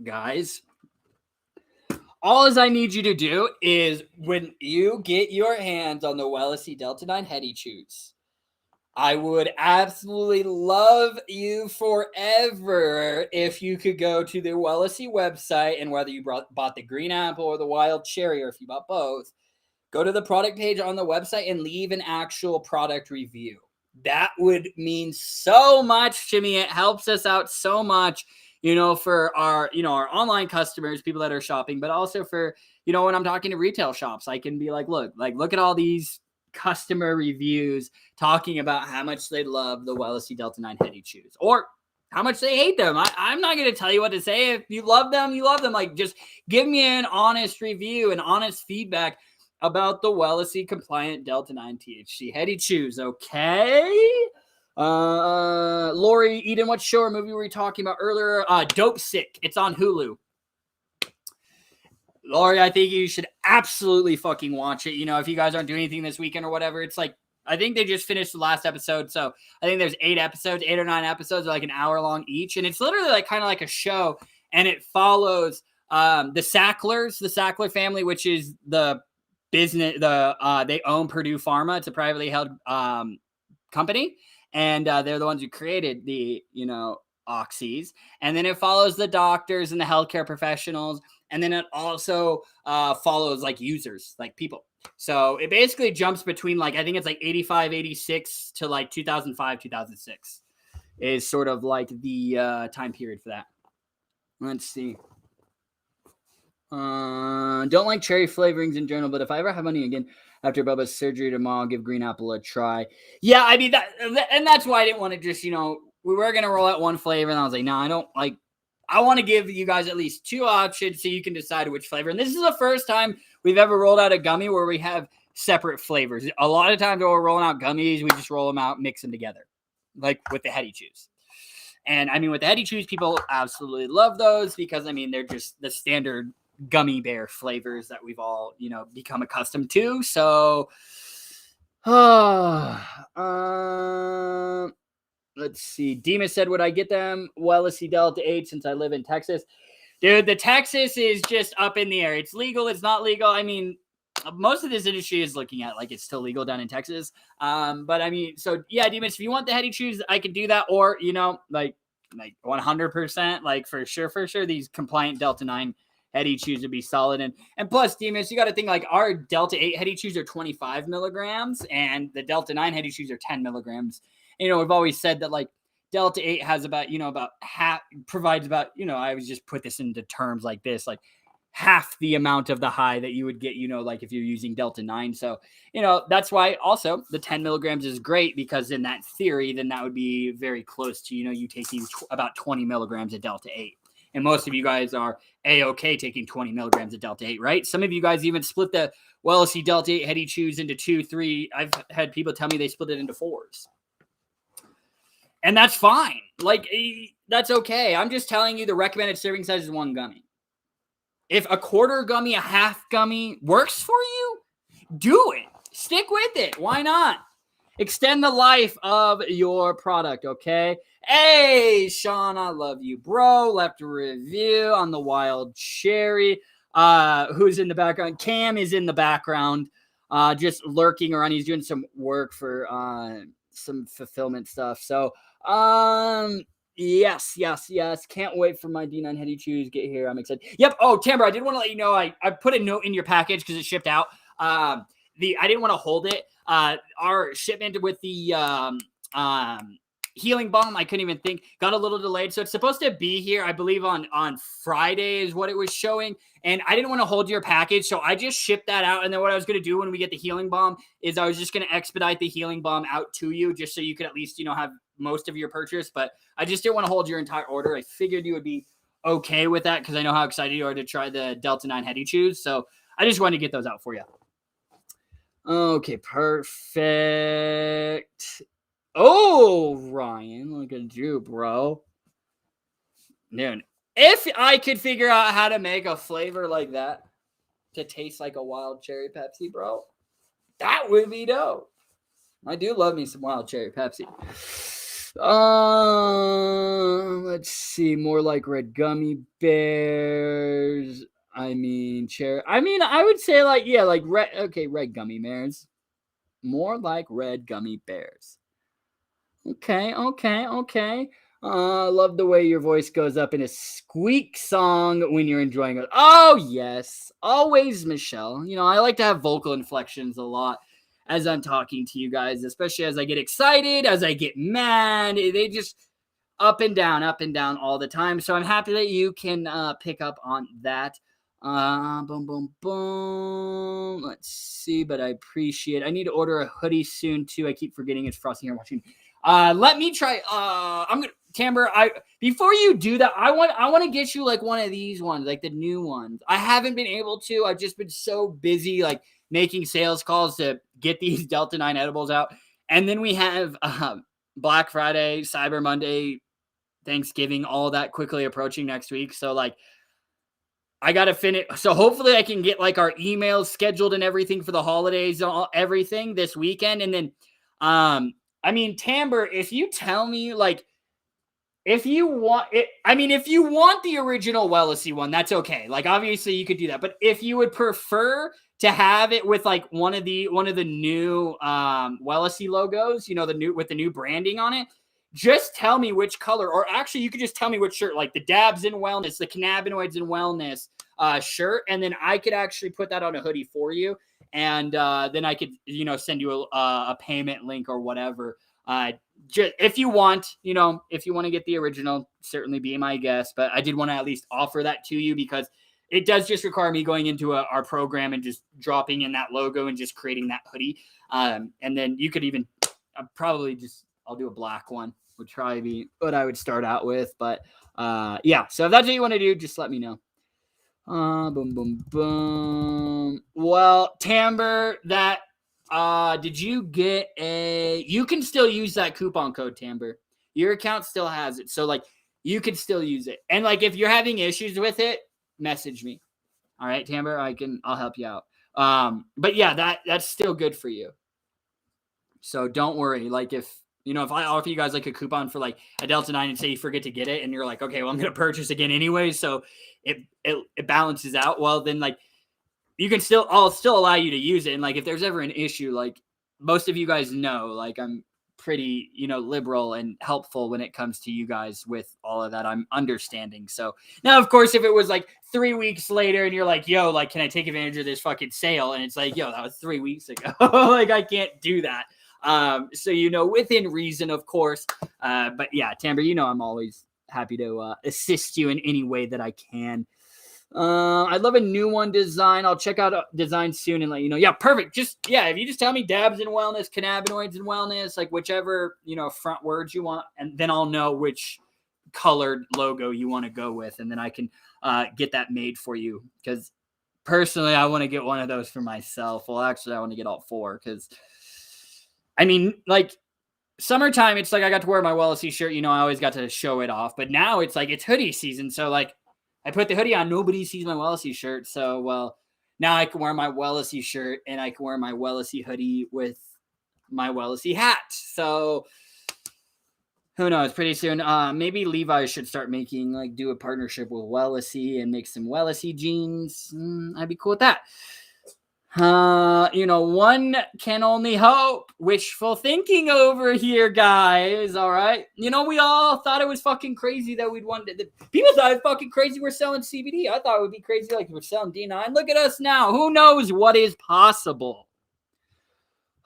guys, all I need you to do is when you get your hands on the Wellicy Delta 9 HEADY CHEWS, I would absolutely love you forever if you could go to the Wellicy website, and whether you bought the green apple or the wild cherry, or if you bought both, go to the product page on the website and leave an actual product review. That would mean so much to me. It helps us out so much, for our, our online customers, people that are shopping, but also for, when I'm talking to retail shops, I can be like, look at all these customer reviews talking about how much they love the Wellicy Delta 9 HEADY CHEWS, or how much they hate them. I'm not going to tell you what to say. If you love them, you love them. Like, just give me an honest review and honest feedback about the Wellicy compliant Delta 9 THC HEADY CHEWS, okay? Lori, Eden, what show or movie were we talking about earlier? Dope Sick. It's on Hulu. Lori, I think you should absolutely fucking watch it. If you guys aren't doing anything this weekend or whatever, it's like, I think they just finished the last episode. So I think there's 8 or 9 episodes, like an hour long each. And it's literally like kind of like a show. And it follows the Sackler family, which is the business, they own Purdue Pharma. It's a privately held company. And they're the ones who created the, oxys. And then it follows the doctors and the healthcare professionals. And then it also follows like users, like people. So it basically jumps between like, I think it's like 85, 86 to like 2005, 2006 is sort of like the time period for that. Let's see. Don't like cherry flavorings in general, but if I ever have money again after Bubba's surgery tomorrow, I'll give green apple a try. Yeah, I mean, and that's why I didn't want to just, we were going to roll out one flavor, and I was like, no, I don't like, I want to give you guys at least 2 options so you can decide which flavor. And this is the first time we've ever rolled out a gummy where we have separate flavors. A lot of times when we're rolling out gummies, we just roll them out, mix them together, like with the HEADY CHEWS. And I mean, with the HEADY CHEWS, people absolutely love those because, I mean, they're just the standard gummy bear flavors that we've all, become accustomed to. So, let's see. Demas said, would I get them Wellicy Delta 8 since I live in Texas? Dude, the Texas is just up in the air. It's legal. It's not legal. I mean, most of this industry is looking at like it's still legal down in Texas. But I mean, so yeah, Demas, if you want the HEADY CHEWS, I can do that. Or, like 100%, like for sure, these compliant Delta 9 HEADY CHEWS would be solid. And plus, Demas, you got to think like our Delta 8 HEADY CHEWS are 25 milligrams and the Delta 9 HEADY CHEWS are 10 milligrams. We've always said that like Delta 8 has about, about half, provides about, I would just put this into terms like this, like half the amount of the high that you would get, like if you're using Delta 9. So, that's why also the 10 milligrams is great because in that theory, then that would be very close to, you taking about 20 milligrams of Delta 8. And most of you guys are A-okay taking 20 milligrams of Delta 8, right? Some of you guys even split the Wellicy Delta 8 HEADY CHEWS into 2, 3. I've had people tell me they split it into 4s. And that's fine. Like, that's okay. I'm just telling you the recommended serving size is 1 gummy. If a quarter gummy, a half gummy works for you, do it. Stick with it. Why not? Extend the life of your product, okay? Hey, Sean, I love you, bro. Left a review on the wild cherry. Who's in the background? Cam is in the background, just lurking around. He's doing some work for some fulfillment stuff. So, yes. Can't wait for my D9 HEADY CHEWS get here. I'm excited. Yep. Oh, Timber, I did want to let you know I put a note in your package because it shipped out. I didn't want to hold it. Our shipment with the healing balm, I couldn't even think, got a little delayed. So it's supposed to be here, I believe, on Friday is what it was showing. And I didn't want to hold your package, so I just shipped that out. And then what I was going to do when we get the healing balm is I was just going to expedite the healing balm out to you just so you could at least, have most of your purchase. But I just didn't want to hold your entire order. I figured you would be okay with that because I know how excited you are to try the Delta 9 HEADY CHEWS. So I just wanted to get those out for you. Okay, perfect. Oh, Ryan, look at you, bro. Dude, if I could figure out how to make a flavor like that to taste like a wild cherry Pepsi, bro, that would be dope. I do love me some wild cherry Pepsi. Let's see. More like red gummy bears. I would say like like red. Okay, red gummy bears. More like red gummy bears. Okay, okay, okay. Love the way your voice goes up in a squeak song when you're enjoying it. Oh, yes. Always, Michelle. I like to have vocal inflections a lot as I'm talking to you guys, especially as I get excited, as I get mad. They just up and down all the time. So I'm happy that you can pick up on that. Boom, boom, boom. Let's see, but I appreciate it. I need to order a hoodie soon, too. I keep forgetting it's frosty here watching. Let me try. I'm gonna Tamber. Before you do that, I want to get you like one of these ones, like the new ones. I haven't been able to. I've just been so busy, like making sales calls to get these Delta 9 edibles out. And then we have Black Friday, Cyber Monday, Thanksgiving, all that quickly approaching next week. So like, I got to finish. So hopefully I can get like our emails scheduled and everything for the holidays, everything this weekend. And then, Tamber, if you tell me like, if you want it, if you want the original Wellicy one, that's okay. Like, obviously you could do that. But if you would prefer to have it with like one of the new Wellicy logos, with the new branding on it, just tell me which color, or actually you could just tell me which shirt, like the Dabs in Wellness, the Cannabinoids in Wellness shirt, and then I could actually put that on a hoodie for you, and then I could send you a payment link or whatever. Just if you want to get the original, certainly be my guest. But I did want to at least offer that to you because it does just require me going into our program and just dropping in that logo and just creating that hoodie. And then you could even I'll do a black one, would probably be what I would start out with. But yeah, so if that's what you want to do, just let me know. Boom, boom, boom. Well, Tamber, that did you get you can still use that coupon code, Tamber. Your account still has it. So like you can still use it. And like if you're having issues with it, message me. All right, Tamber, I'll help you out. But yeah, that's still good for you. So don't worry. Like if I offer you guys like a coupon for like a Delta 9 and say you forget to get it and you're like, okay, well, I'm going to purchase again anyway. So it balances out. Well, then like I'll still allow you to use it. And like, if there's ever an issue, like most of you guys know, like I'm pretty, liberal and helpful when it comes to you guys with all of that. I'm understanding. So now, of course, if it was like 3 weeks later and you're like, yo, like, can I take advantage of this fucking sale? And it's like, yo, that was 3 weeks ago. Like, I can't do that. So, within reason, of course. But yeah, Tamber, I'm always happy to assist you in any way that I can. I'd love a new one design. I'll check out a design soon and let you know. Yeah, perfect. If you just tell me Dabs in Wellness, Cannabinoids in Wellness, like whichever, front words you want, and then I'll know which colored logo you want to go with, and then I can get that made for you. Because personally, I want to get one of those for myself. Well, actually, I want to get all 4 because like summertime, it's like I got to wear my Wellicy shirt. I always got to show it off. But now it's like it's hoodie season. So like I put the hoodie on, nobody sees my Wellicy shirt. So, well, now I can wear my Wellicy shirt and I can wear my Wellicy hoodie with my Wellicy hat. So who knows? Pretty soon, maybe Levi should start do a partnership with Wellicy and make some Wellicy jeans. I'd be cool with that. One can only hope. Wishful thinking over here, guys. All right. We all thought it was fucking crazy that we'd want to. People thought it was fucking crazy we're selling CBD. I thought it would be crazy like we're selling D9. Look at us now. Who knows what is possible?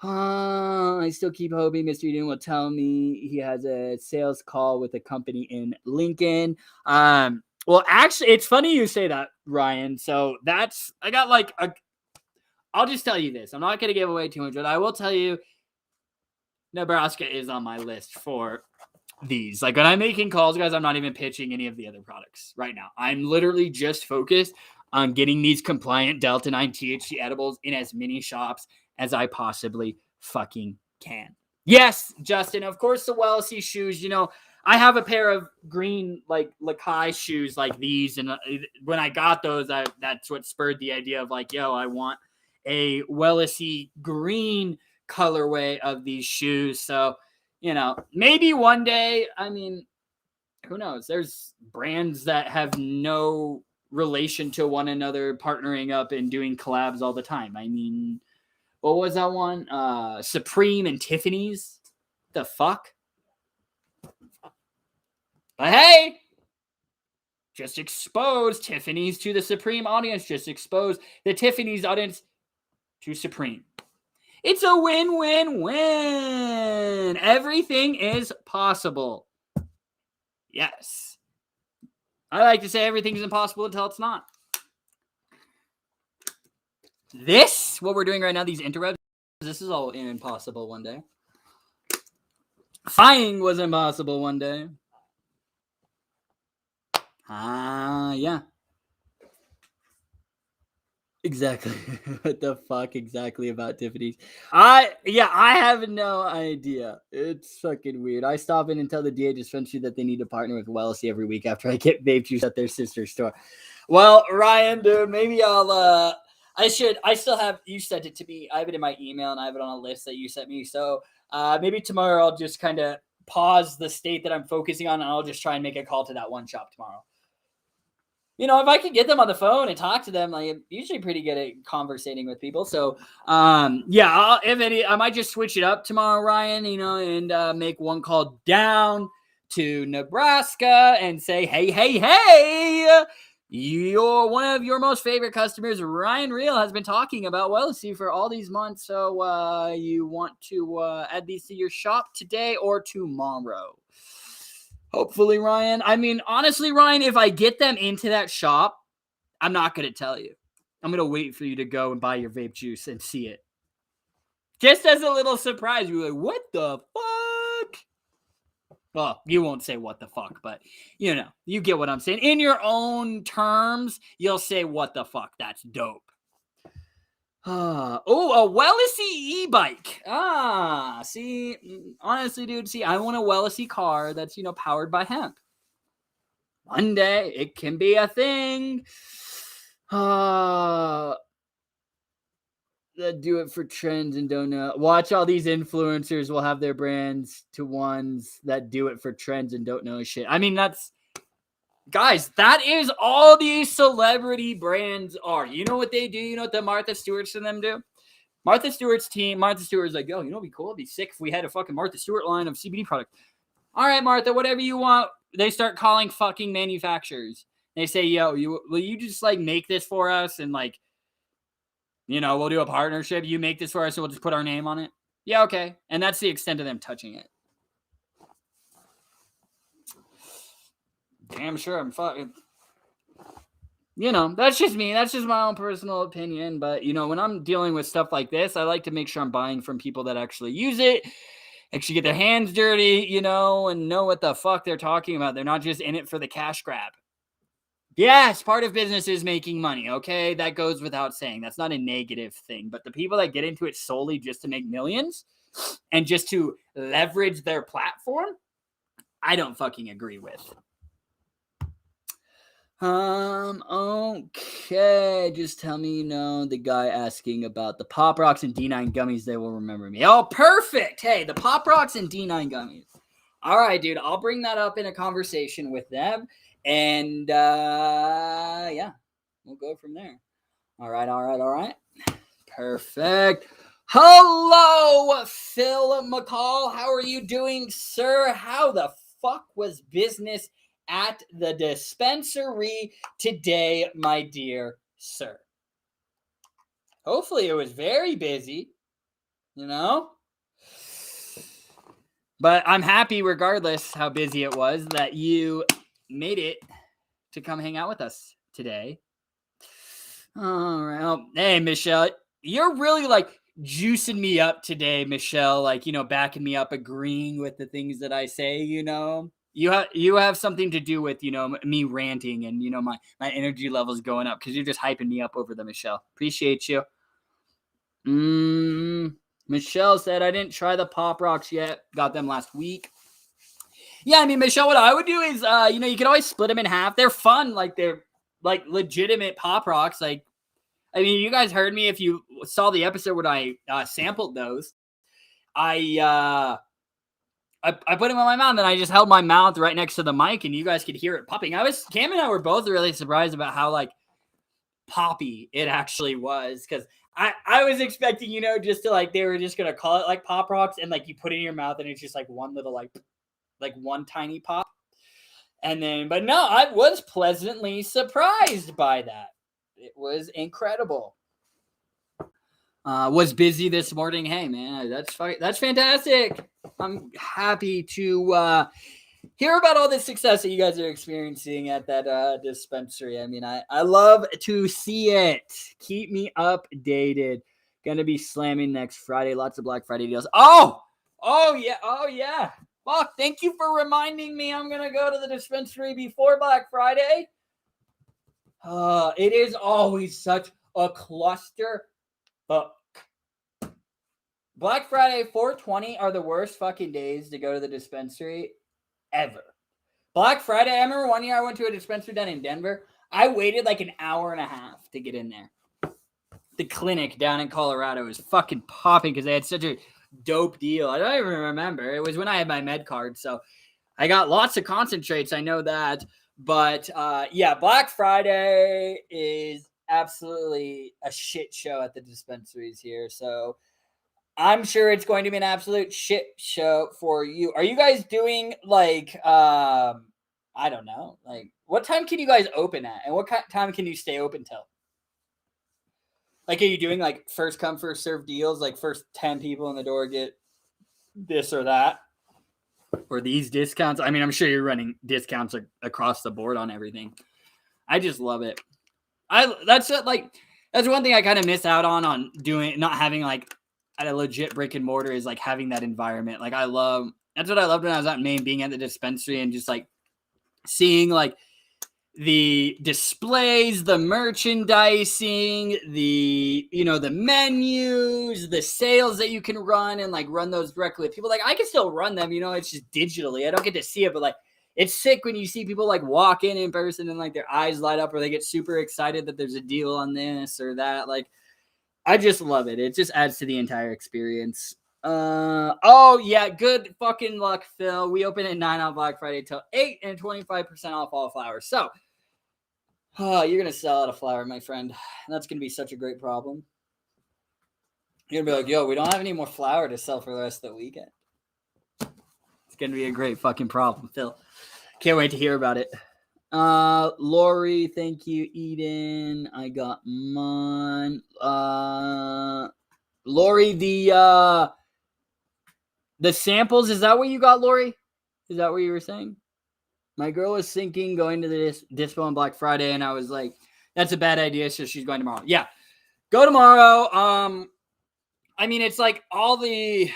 I still keep hoping Mr. Eden will tell me he has a sales call with a company in Lincoln. Well, actually, it's funny you say that, Ryan. So I got like I'll just tell you this. I'm not going to give away too much, but I will tell you Nebraska is on my list for these. Like when I'm making calls, guys, I'm not even pitching any of the other products right now. I'm literally just focused on getting these compliant Delta 9 THC edibles in as many shops as I possibly fucking can. Yes, Justin, of course, the Wellicy shoes, I have a pair of green, like, Lakai shoes like these. And when I got those, that's what spurred the idea of like, yo, I want a Wellicy green colorway of these shoes. So maybe one day, I mean, who knows? There's brands that have no relation to one another partnering up and doing collabs all the time. I mean, what was that one? Supreme and Tiffany's? The fuck? But hey, just expose Tiffany's to the Supreme audience. Just expose the Tiffany's audience to Supreme. It's a win-win-win. Everything is possible. Yes. I like to say everything's impossible until it's not. What we're doing right now, these interwebs, this is all impossible one day. Flying was impossible one day. Yeah. Exactly. What the fuck exactly about Tiffany's? I have no idea. It's fucking weird. I stop in and tell the DA dispensary that they need to partner with Wellicy every week after I get vape juice at their sister store. Well, Ryan, dude, maybe I'll I still have, you sent it to me. I have it in my email and I have it on a list that you sent me. So maybe tomorrow I'll just kind of pause the state that I'm focusing on and I'll just try and make a call to that one shop tomorrow. If I can get them on the phone and talk to them, I'm usually pretty good at conversating with people. So, I might just switch it up tomorrow, Ryan, and make one call down to Nebraska and say, hey, you're one of your most favorite customers, Ryan Real, has been talking about Wellicy for all these months. So, you want to add these to your shop today or tomorrow? Hopefully, Ryan. I mean, honestly, Ryan, if I get them into that shop, I'm not going to tell you. I'm going to wait for you to go and buy your vape juice and see it. Just as a little surprise. You're like, what the fuck? Well, you won't say what the fuck, but, you get what I'm saying. In your own terms, you'll say, what the fuck? That's dope. A Wellicy e-bike. See, honestly, dude, I want a Wellicy car that's, powered by hemp. One day it can be a thing. That do it for trends and don't know. Watch all these influencers will have their brands to ones that do it for trends and don't know shit. I mean, guys, that is all these celebrity brands are. You know what they do? You know what the Martha Stewarts and them do? Martha Stewart's team, Martha Stewart's like, yo, it'd be cool. It'd be sick if we had a fucking Martha Stewart line of CBD product. All right, Martha, whatever you want. They start calling fucking manufacturers. They say, yo, will you just make this for us? And we'll do a partnership. You make this for us, so we'll just put our name on it. Yeah, okay. And that's the extent of them touching it. Damn sure I'm fucking. That's just me. That's just my own personal opinion. But, when I'm dealing with stuff like this, I like to make sure I'm buying from people that actually use it, actually get their hands dirty, and know what the fuck they're talking about. They're not just in it for the cash grab. Yes, part of business is making money, okay? That goes without saying. That's not a negative thing. But the people that get into it solely just to make millions and just to leverage their platform, I don't fucking agree with. Okay. Just tell me, the guy asking about the Pop Rocks and D9 gummies, they will remember me. Oh, perfect. Hey, the Pop Rocks and D9 gummies. All right, dude. I'll bring that up in a conversation with them. And, yeah, we'll go from there. All right. Perfect. Hello, Phil McCall. How are you doing, sir? How the fuck was business at the dispensary today, my dear sir? Hopefully it was very busy, But I'm happy, regardless how busy it was, that you made it to come hang out with us today. All right. Hey, Michelle, you're really juicing me up today, Michelle. Backing me up, agreeing with the things that I say, You have something to do with, me ranting and, my energy levels going up because you're just hyping me up over the Michelle. Appreciate you. Michelle said, I didn't try the Pop Rocks yet. Got them last week. Yeah, I mean, Michelle, what I would do is, you can always split them in half. They're fun. They're legitimate Pop Rocks. I mean, you guys heard me if you saw the episode when I sampled those. I I put him in my mouth, and I just held my mouth right next to the mic, and you guys could hear it popping. Cam and I were both really surprised about how like poppy it actually was, because I was expecting, just to like, they were just gonna call it like Pop Rocks, and like you put it in your mouth and it's just like one little like one tiny pop. And then, but no, I was pleasantly surprised by that. It was incredible. Was busy this morning. Hey man, that's fantastic. I'm happy to hear about all the success that you guys are experiencing at that dispensary. I mean, I love to see it. Keep me updated. Gonna be slamming next Friday. Lots of Black Friday deals. Oh yeah. Well, thank you for reminding me. I'm gonna go to the dispensary before Black Friday. It is always such a cluster. Black Friday, 420 are the worst fucking days to go to the dispensary ever. Black Friday, I remember one year I went to a dispensary down in Denver. I waited like an hour and a half to get in there. The clinic down in Colorado was fucking popping because they had such a dope deal. I don't even remember. It was when I had my med card, so I got lots of concentrates. I know that. But yeah, Black Friday is absolutely a shit show at the dispensaries here. So I'm sure it's going to be an absolute shit show for you. Are you guys doing like, I don't know, like what time can you guys open at, and what time can you stay open till? Like, are you doing like first come, first serve deals? Like first 10 people in the door get this or that, or these discounts? I mean, I'm sure you're running discounts across the board on everything. I just love it. That's one thing I kind of miss out on doing, not having like at a legit brick and mortar, is like having that environment. Like that's what I loved when I was at Maine, being at the dispensary and just like seeing like the displays, the merchandising, the menus, the sales that you can run, and like run those directly with people. Like I can still run them, it's just digitally. I don't get to see it, but like it's sick when you see people like walk in person and like their eyes light up, or they get super excited that there's a deal on this or that. Like I just love it. It just adds to the entire experience. Oh yeah, good fucking luck, Phil. We open at 9 on Black Friday till 8 and 25% off all flowers. So you're gonna sell out of flower, my friend. That's gonna be such a great problem. You're gonna be like, yo, we don't have any more flower to sell for the rest of the weekend. It's gonna be a great fucking problem, Phil. Can't wait to hear about it. Lori, thank you. Eden, I got mine. Lori, the samples, is that what you got, Lori? Is that what you were saying? My girl was thinking going to the dispo on Black Friday, and I was like, that's a bad idea, so she's going tomorrow. Yeah, go tomorrow. I mean, it's like all the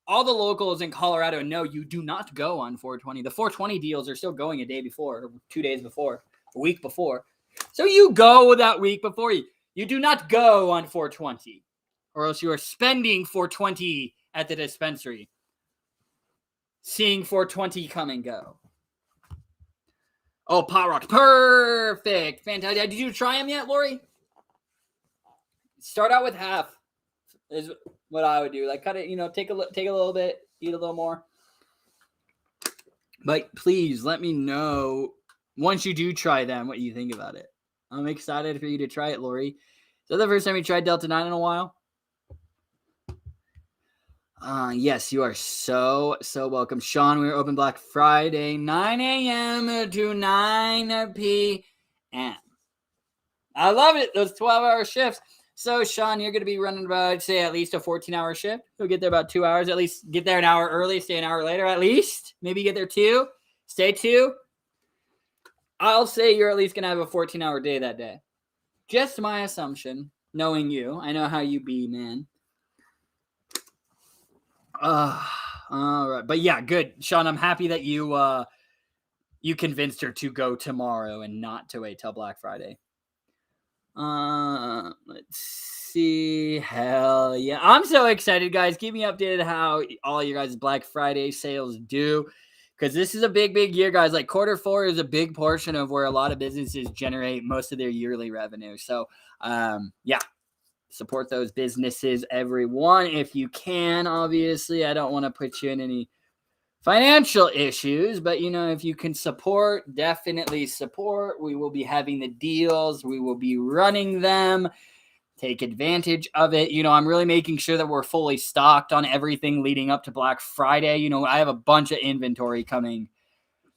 locals in Colorado know you do not go on 420. The 420 deals are still going a day before, or 2 days before, a week before. So you go that week before. You do not go on 420, or else you are spending 420 at the dispensary, seeing 420 come and go. Oh, Pot Rocks. Perfect. Fantastic. Did you try them yet, Lori? Start out with half is what I would do. Like cut it, take a little bit, eat a little more. But please let me know once you do try them what you think about it. I'm excited for you to try it, Lori. Is that the first time you tried Delta 9 in a while? Yes, you are so welcome. Sean, we are open Black Friday, 9 a.m. to 9 p.m. I love it. Those 12-hour shifts. So, Sean, you're going to be running about, I'd say, at least a 14-hour shift. You'll get there about 2 hours. At least get there an hour early, stay an hour later at least. Maybe get there 2, stay 2. I'll say you're at least going to have a 14-hour day that day. Just my assumption, knowing you. I know how you be, man. All right. But yeah, good. Sean, I'm happy that you convinced her to go tomorrow and not to wait till Black Friday. Let's see. Hell yeah. I'm so excited, guys. Keep me updated how all your guys' Black Friday sales do, because this is a big year, guys. Like Q4 is a big portion of where a lot of businesses generate most of their yearly revenue. So, yeah. Support those businesses, everyone, if you can. Obviously, I don't want to put you in any financial issues, but if you can support, definitely support. We will be having the deals. We will be running them. Take advantage of it. I'm really making sure that we're fully stocked on everything leading up to Black Friday. I have a bunch of inventory coming.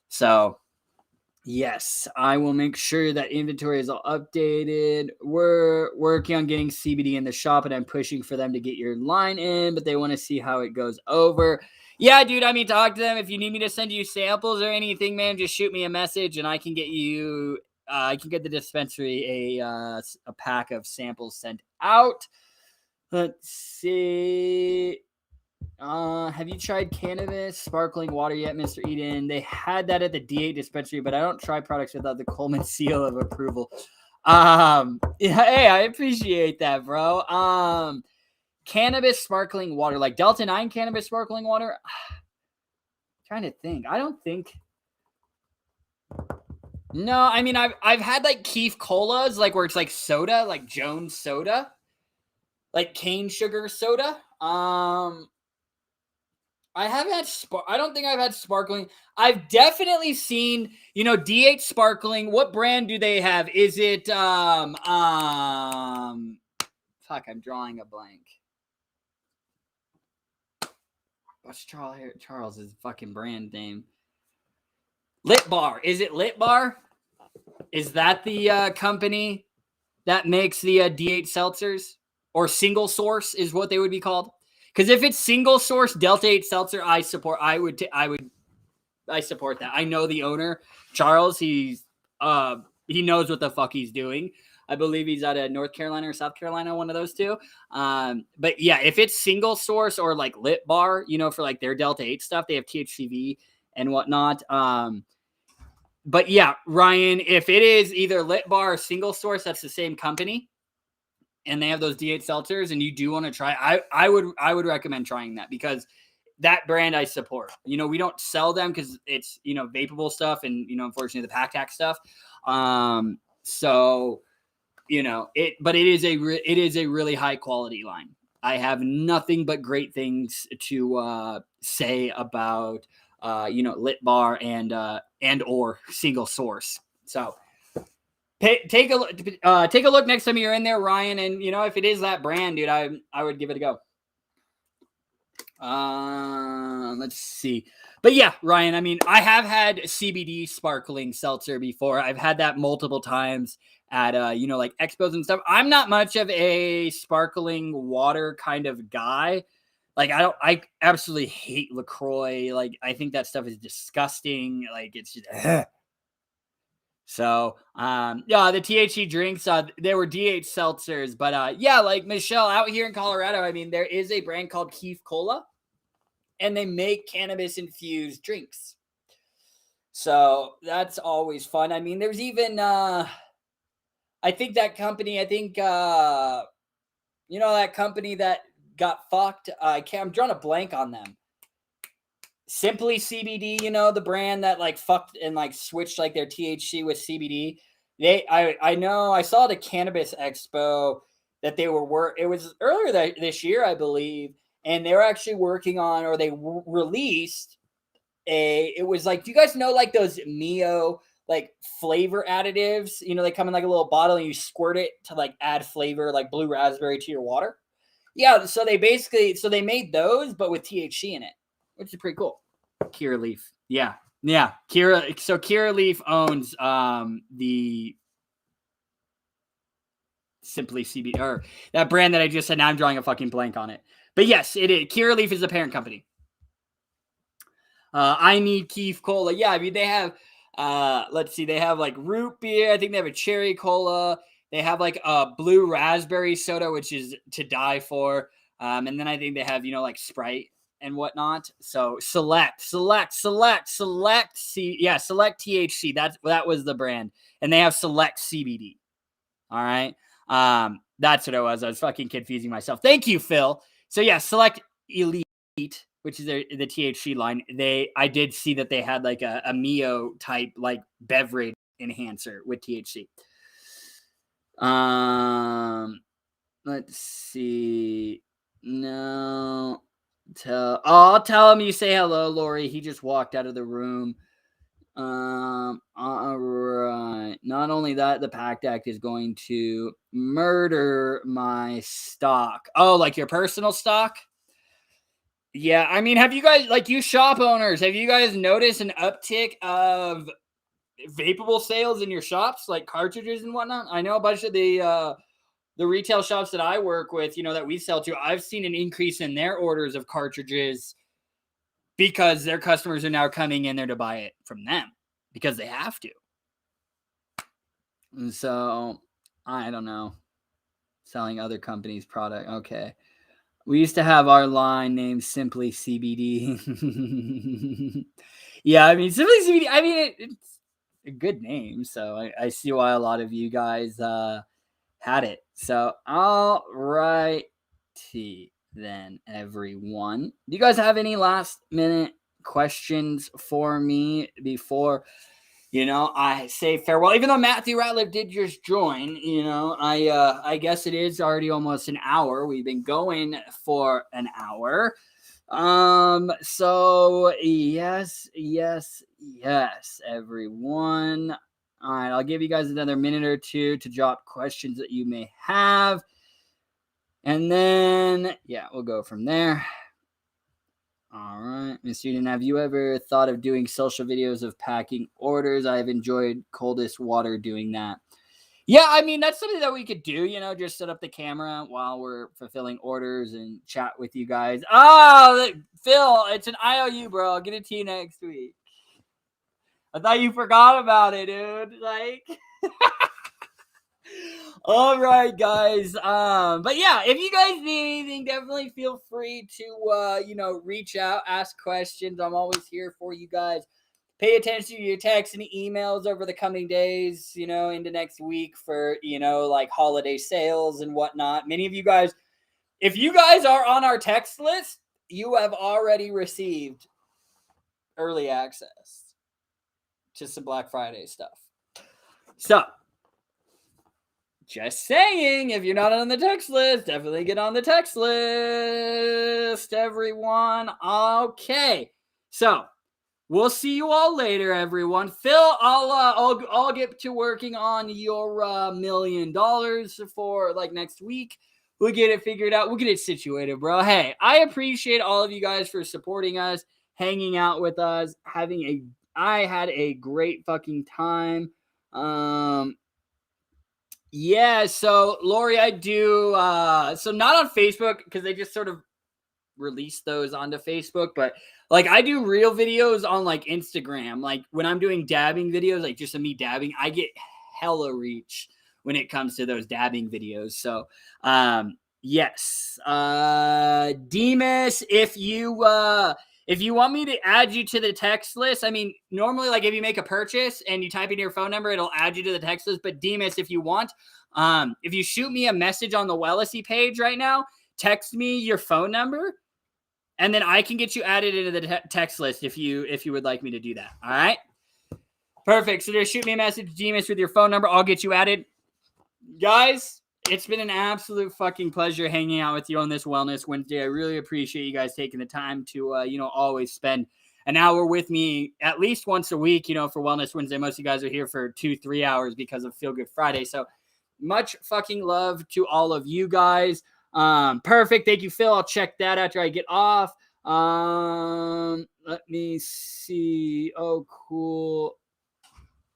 So yes, I will make sure that inventory is all updated. We're working on getting CBD in the shop, and I'm pushing for them to get your line in, but they want to see how it goes over. Yeah, dude, talk to them. If you need me to send you samples or anything, man, just shoot me a message, and I can get you, I can get the dispensary a pack of samples sent out. Let's see. Have you tried cannabis sparkling water yet, Mr. Eden? They had that at the D8 dispensary, but I don't try products without the Coleman seal of approval. Yeah, hey, I appreciate that, bro. Cannabis sparkling water, like Delta 9 cannabis sparkling water. Trying to think. I don't think. No, I've had like Keef colas, like where it's like soda, like Jones soda, like cane sugar soda. I have had I don't think I've had sparkling. I've definitely seen, D8 sparkling. What brand do they have? Is it fuck, I'm drawing a blank. What's Charles's fucking brand name? Lit Bar. Is it Lit Bar? Is that the company that makes the D8 seltzers? Or single source is what they would be called? Because if it's single source Delta 8 seltzer, I support. I support that. I know the owner, Charles. He knows what the fuck he's doing. I believe he's out of North Carolina or South Carolina, one of those two. But yeah, if it's single source or like Lit Bar, for like their Delta 8 stuff, they have THCV and whatnot. But yeah, Ryan, if it is either Lit Bar or single source, that's the same company, and they have those D8 seltzers, and you do want to try, I would recommend trying that, because that brand I support. We don't sell them because it's, vapable stuff and, unfortunately the pack stuff. So, but it is a really high quality line. I have nothing but great things to say about, Lit Bar and or single source. So take a look next time you're in there, Ryan. And, if it is that brand, dude, I would give it a go. Let's see. But yeah, Ryan, I have had CBD sparkling seltzer before. I've had that multiple times at like expos and stuff. I'm not much of a sparkling water kind of guy. Like I absolutely hate LaCroix. Like I think that stuff is disgusting. Like it's just So, yeah, the THC drinks, there were D8 seltzers, but yeah, like Michelle out here in Colorado, there is a brand called Keef Cola, and they make cannabis infused drinks. So that's always fun. There's even, I think that company, that company that got fucked. I'm drawing a blank on them. Simply CBD, the brand that like fucked and like switched like their THC with CBD. I know I saw the Cannabis Expo that they were it was earlier this year, I believe, and they were actually working on, or they released it was like, do you guys know like those Mio like flavor additives? They come in like a little bottle and you squirt it to like add flavor, like blue raspberry to your water. Yeah, so they made those, but with THC in it, which is pretty cool. Curaleaf. Yeah. So Curaleaf owns the Simply CBD, or that brand that I just said. Now I'm drawing a fucking blank on it. But yes, it is. Curaleaf is the parent company. I Need Keef Cola. Yeah, they have let's see, they have like root beer. I think they have a cherry cola. They have like a blue raspberry soda, which is to die for. And then I think they have, like Sprite and whatnot. So select THC. That was the brand. And they have select CBD. All right. That's what it was. I was fucking confusing myself. Thank you, Phil. So yeah, select Elite, which is the THC line. I did see that they had like a Mio type like beverage enhancer with THC. Let's see. No, I'll tell him you say hello, Lori. He just walked out of the room. All right. Not only that, the PACT Act is going to murder my stock. Oh, like your personal stock? Yeah, I mean, have you guys, like you shop owners, have you guys noticed an uptick of vapable sales in your shops, like cartridges and whatnot? I know a bunch of the retail shops that I work with, that we sell to, I've seen an increase in their orders of cartridges because their customers are now coming in there to buy it from them because they have to. And so, I don't know. Selling other companies' product. Okay. We used to have our line named Simply CBD. Yeah, I mean, Simply CBD, I mean, it's a good name. So I see why a lot of you guys had it. So, all righty then, everyone. Do you guys have any last minute questions for me before I say farewell? Even though Matthew Ratliff did just join, I guess it is already almost an hour. We've been going for an hour. So yes, everyone. All right, I'll give you guys another minute or two to drop questions that you may have. And then, we'll go from there. All right, Miss Uden, have you ever thought of doing social videos of packing orders? I've enjoyed Coldest Water doing that. Yeah, I mean, that's something that we could do, just set up the camera while we're fulfilling orders and chat with you guys. Oh, Phil, it's an IOU, bro. I'll get it to you next week. I thought you forgot about it, dude. Like... All right, guys. But yeah, if you guys need anything, definitely feel free to reach out, ask questions. I'm always here for you guys. Pay attention to your texts and emails over the coming days, into next week for, like holiday sales and whatnot. Many of you guys, if you guys are on our text list, you have already received early access to some Black Friday stuff. So, just saying, if you're not on the text list, definitely get on the text list, everyone. Okay, so we'll see you all later, everyone. Phil, I'll get to working on your $1 million for like next week. We'll get it figured out. We'll get it situated, bro. Hey, I appreciate all of you guys for supporting us, hanging out with us, I had a great fucking time. Yeah, so Lori, I do so not on Facebook because they just sort of release those onto Facebook, but like I do real videos on like Instagram. Like when I'm doing dabbing videos, like just of me dabbing, I get hella reach when it comes to those dabbing videos. So yes. Demas, if you want me to add you to the text list, I mean, normally, like if you make a purchase and you type in your phone number, it'll add you to the text list. But Demas, if you want, if you shoot me a message on the Wellicy page right now, text me your phone number, and then I can get you added into the text list if you would like me to do that. All right? Perfect. So just shoot me a message, Demas, with your phone number. I'll get you added. Guys, it's been an absolute fucking pleasure hanging out with you on this Wellness Wednesday. I really appreciate you guys taking the time to, always spend an hour with me at least once a week, for Wellness Wednesday. Most of you guys are here for 2-3 hours because of Feel Good Friday. So much fucking love to all of you guys. Perfect. Thank you, Phil. I'll check that after I get off. Let me see. Oh, cool.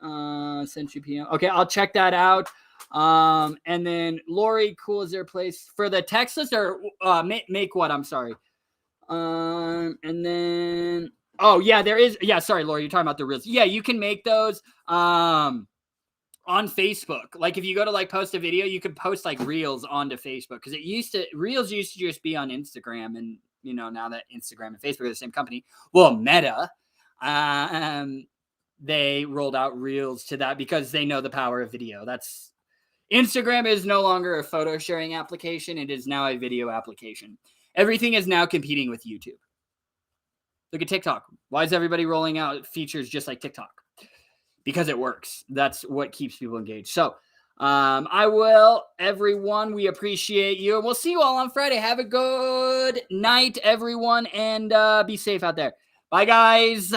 Century PM. Okay, I'll check that out. And then Lori, cool. Is there a place for the text list or make what? I'm sorry. And then there is. Yeah, sorry, Lori, you're talking about the reels. Yeah, you can make those on Facebook. Like if you go to like post a video, you could post like reels onto Facebook because reels used to just be on Instagram, and now that Instagram and Facebook are the same company, well, Meta, they rolled out reels to that because they know the power of video. Instagram is no longer a photo sharing application. It is now a video application. Everything is now competing with YouTube. Look at TikTok. Why is everybody rolling out features just like TikTok? Because it works. That's what keeps people engaged. So I will, everyone. We appreciate you. We'll see you all on Friday. Have a good night, everyone, and be safe out there. Bye, guys.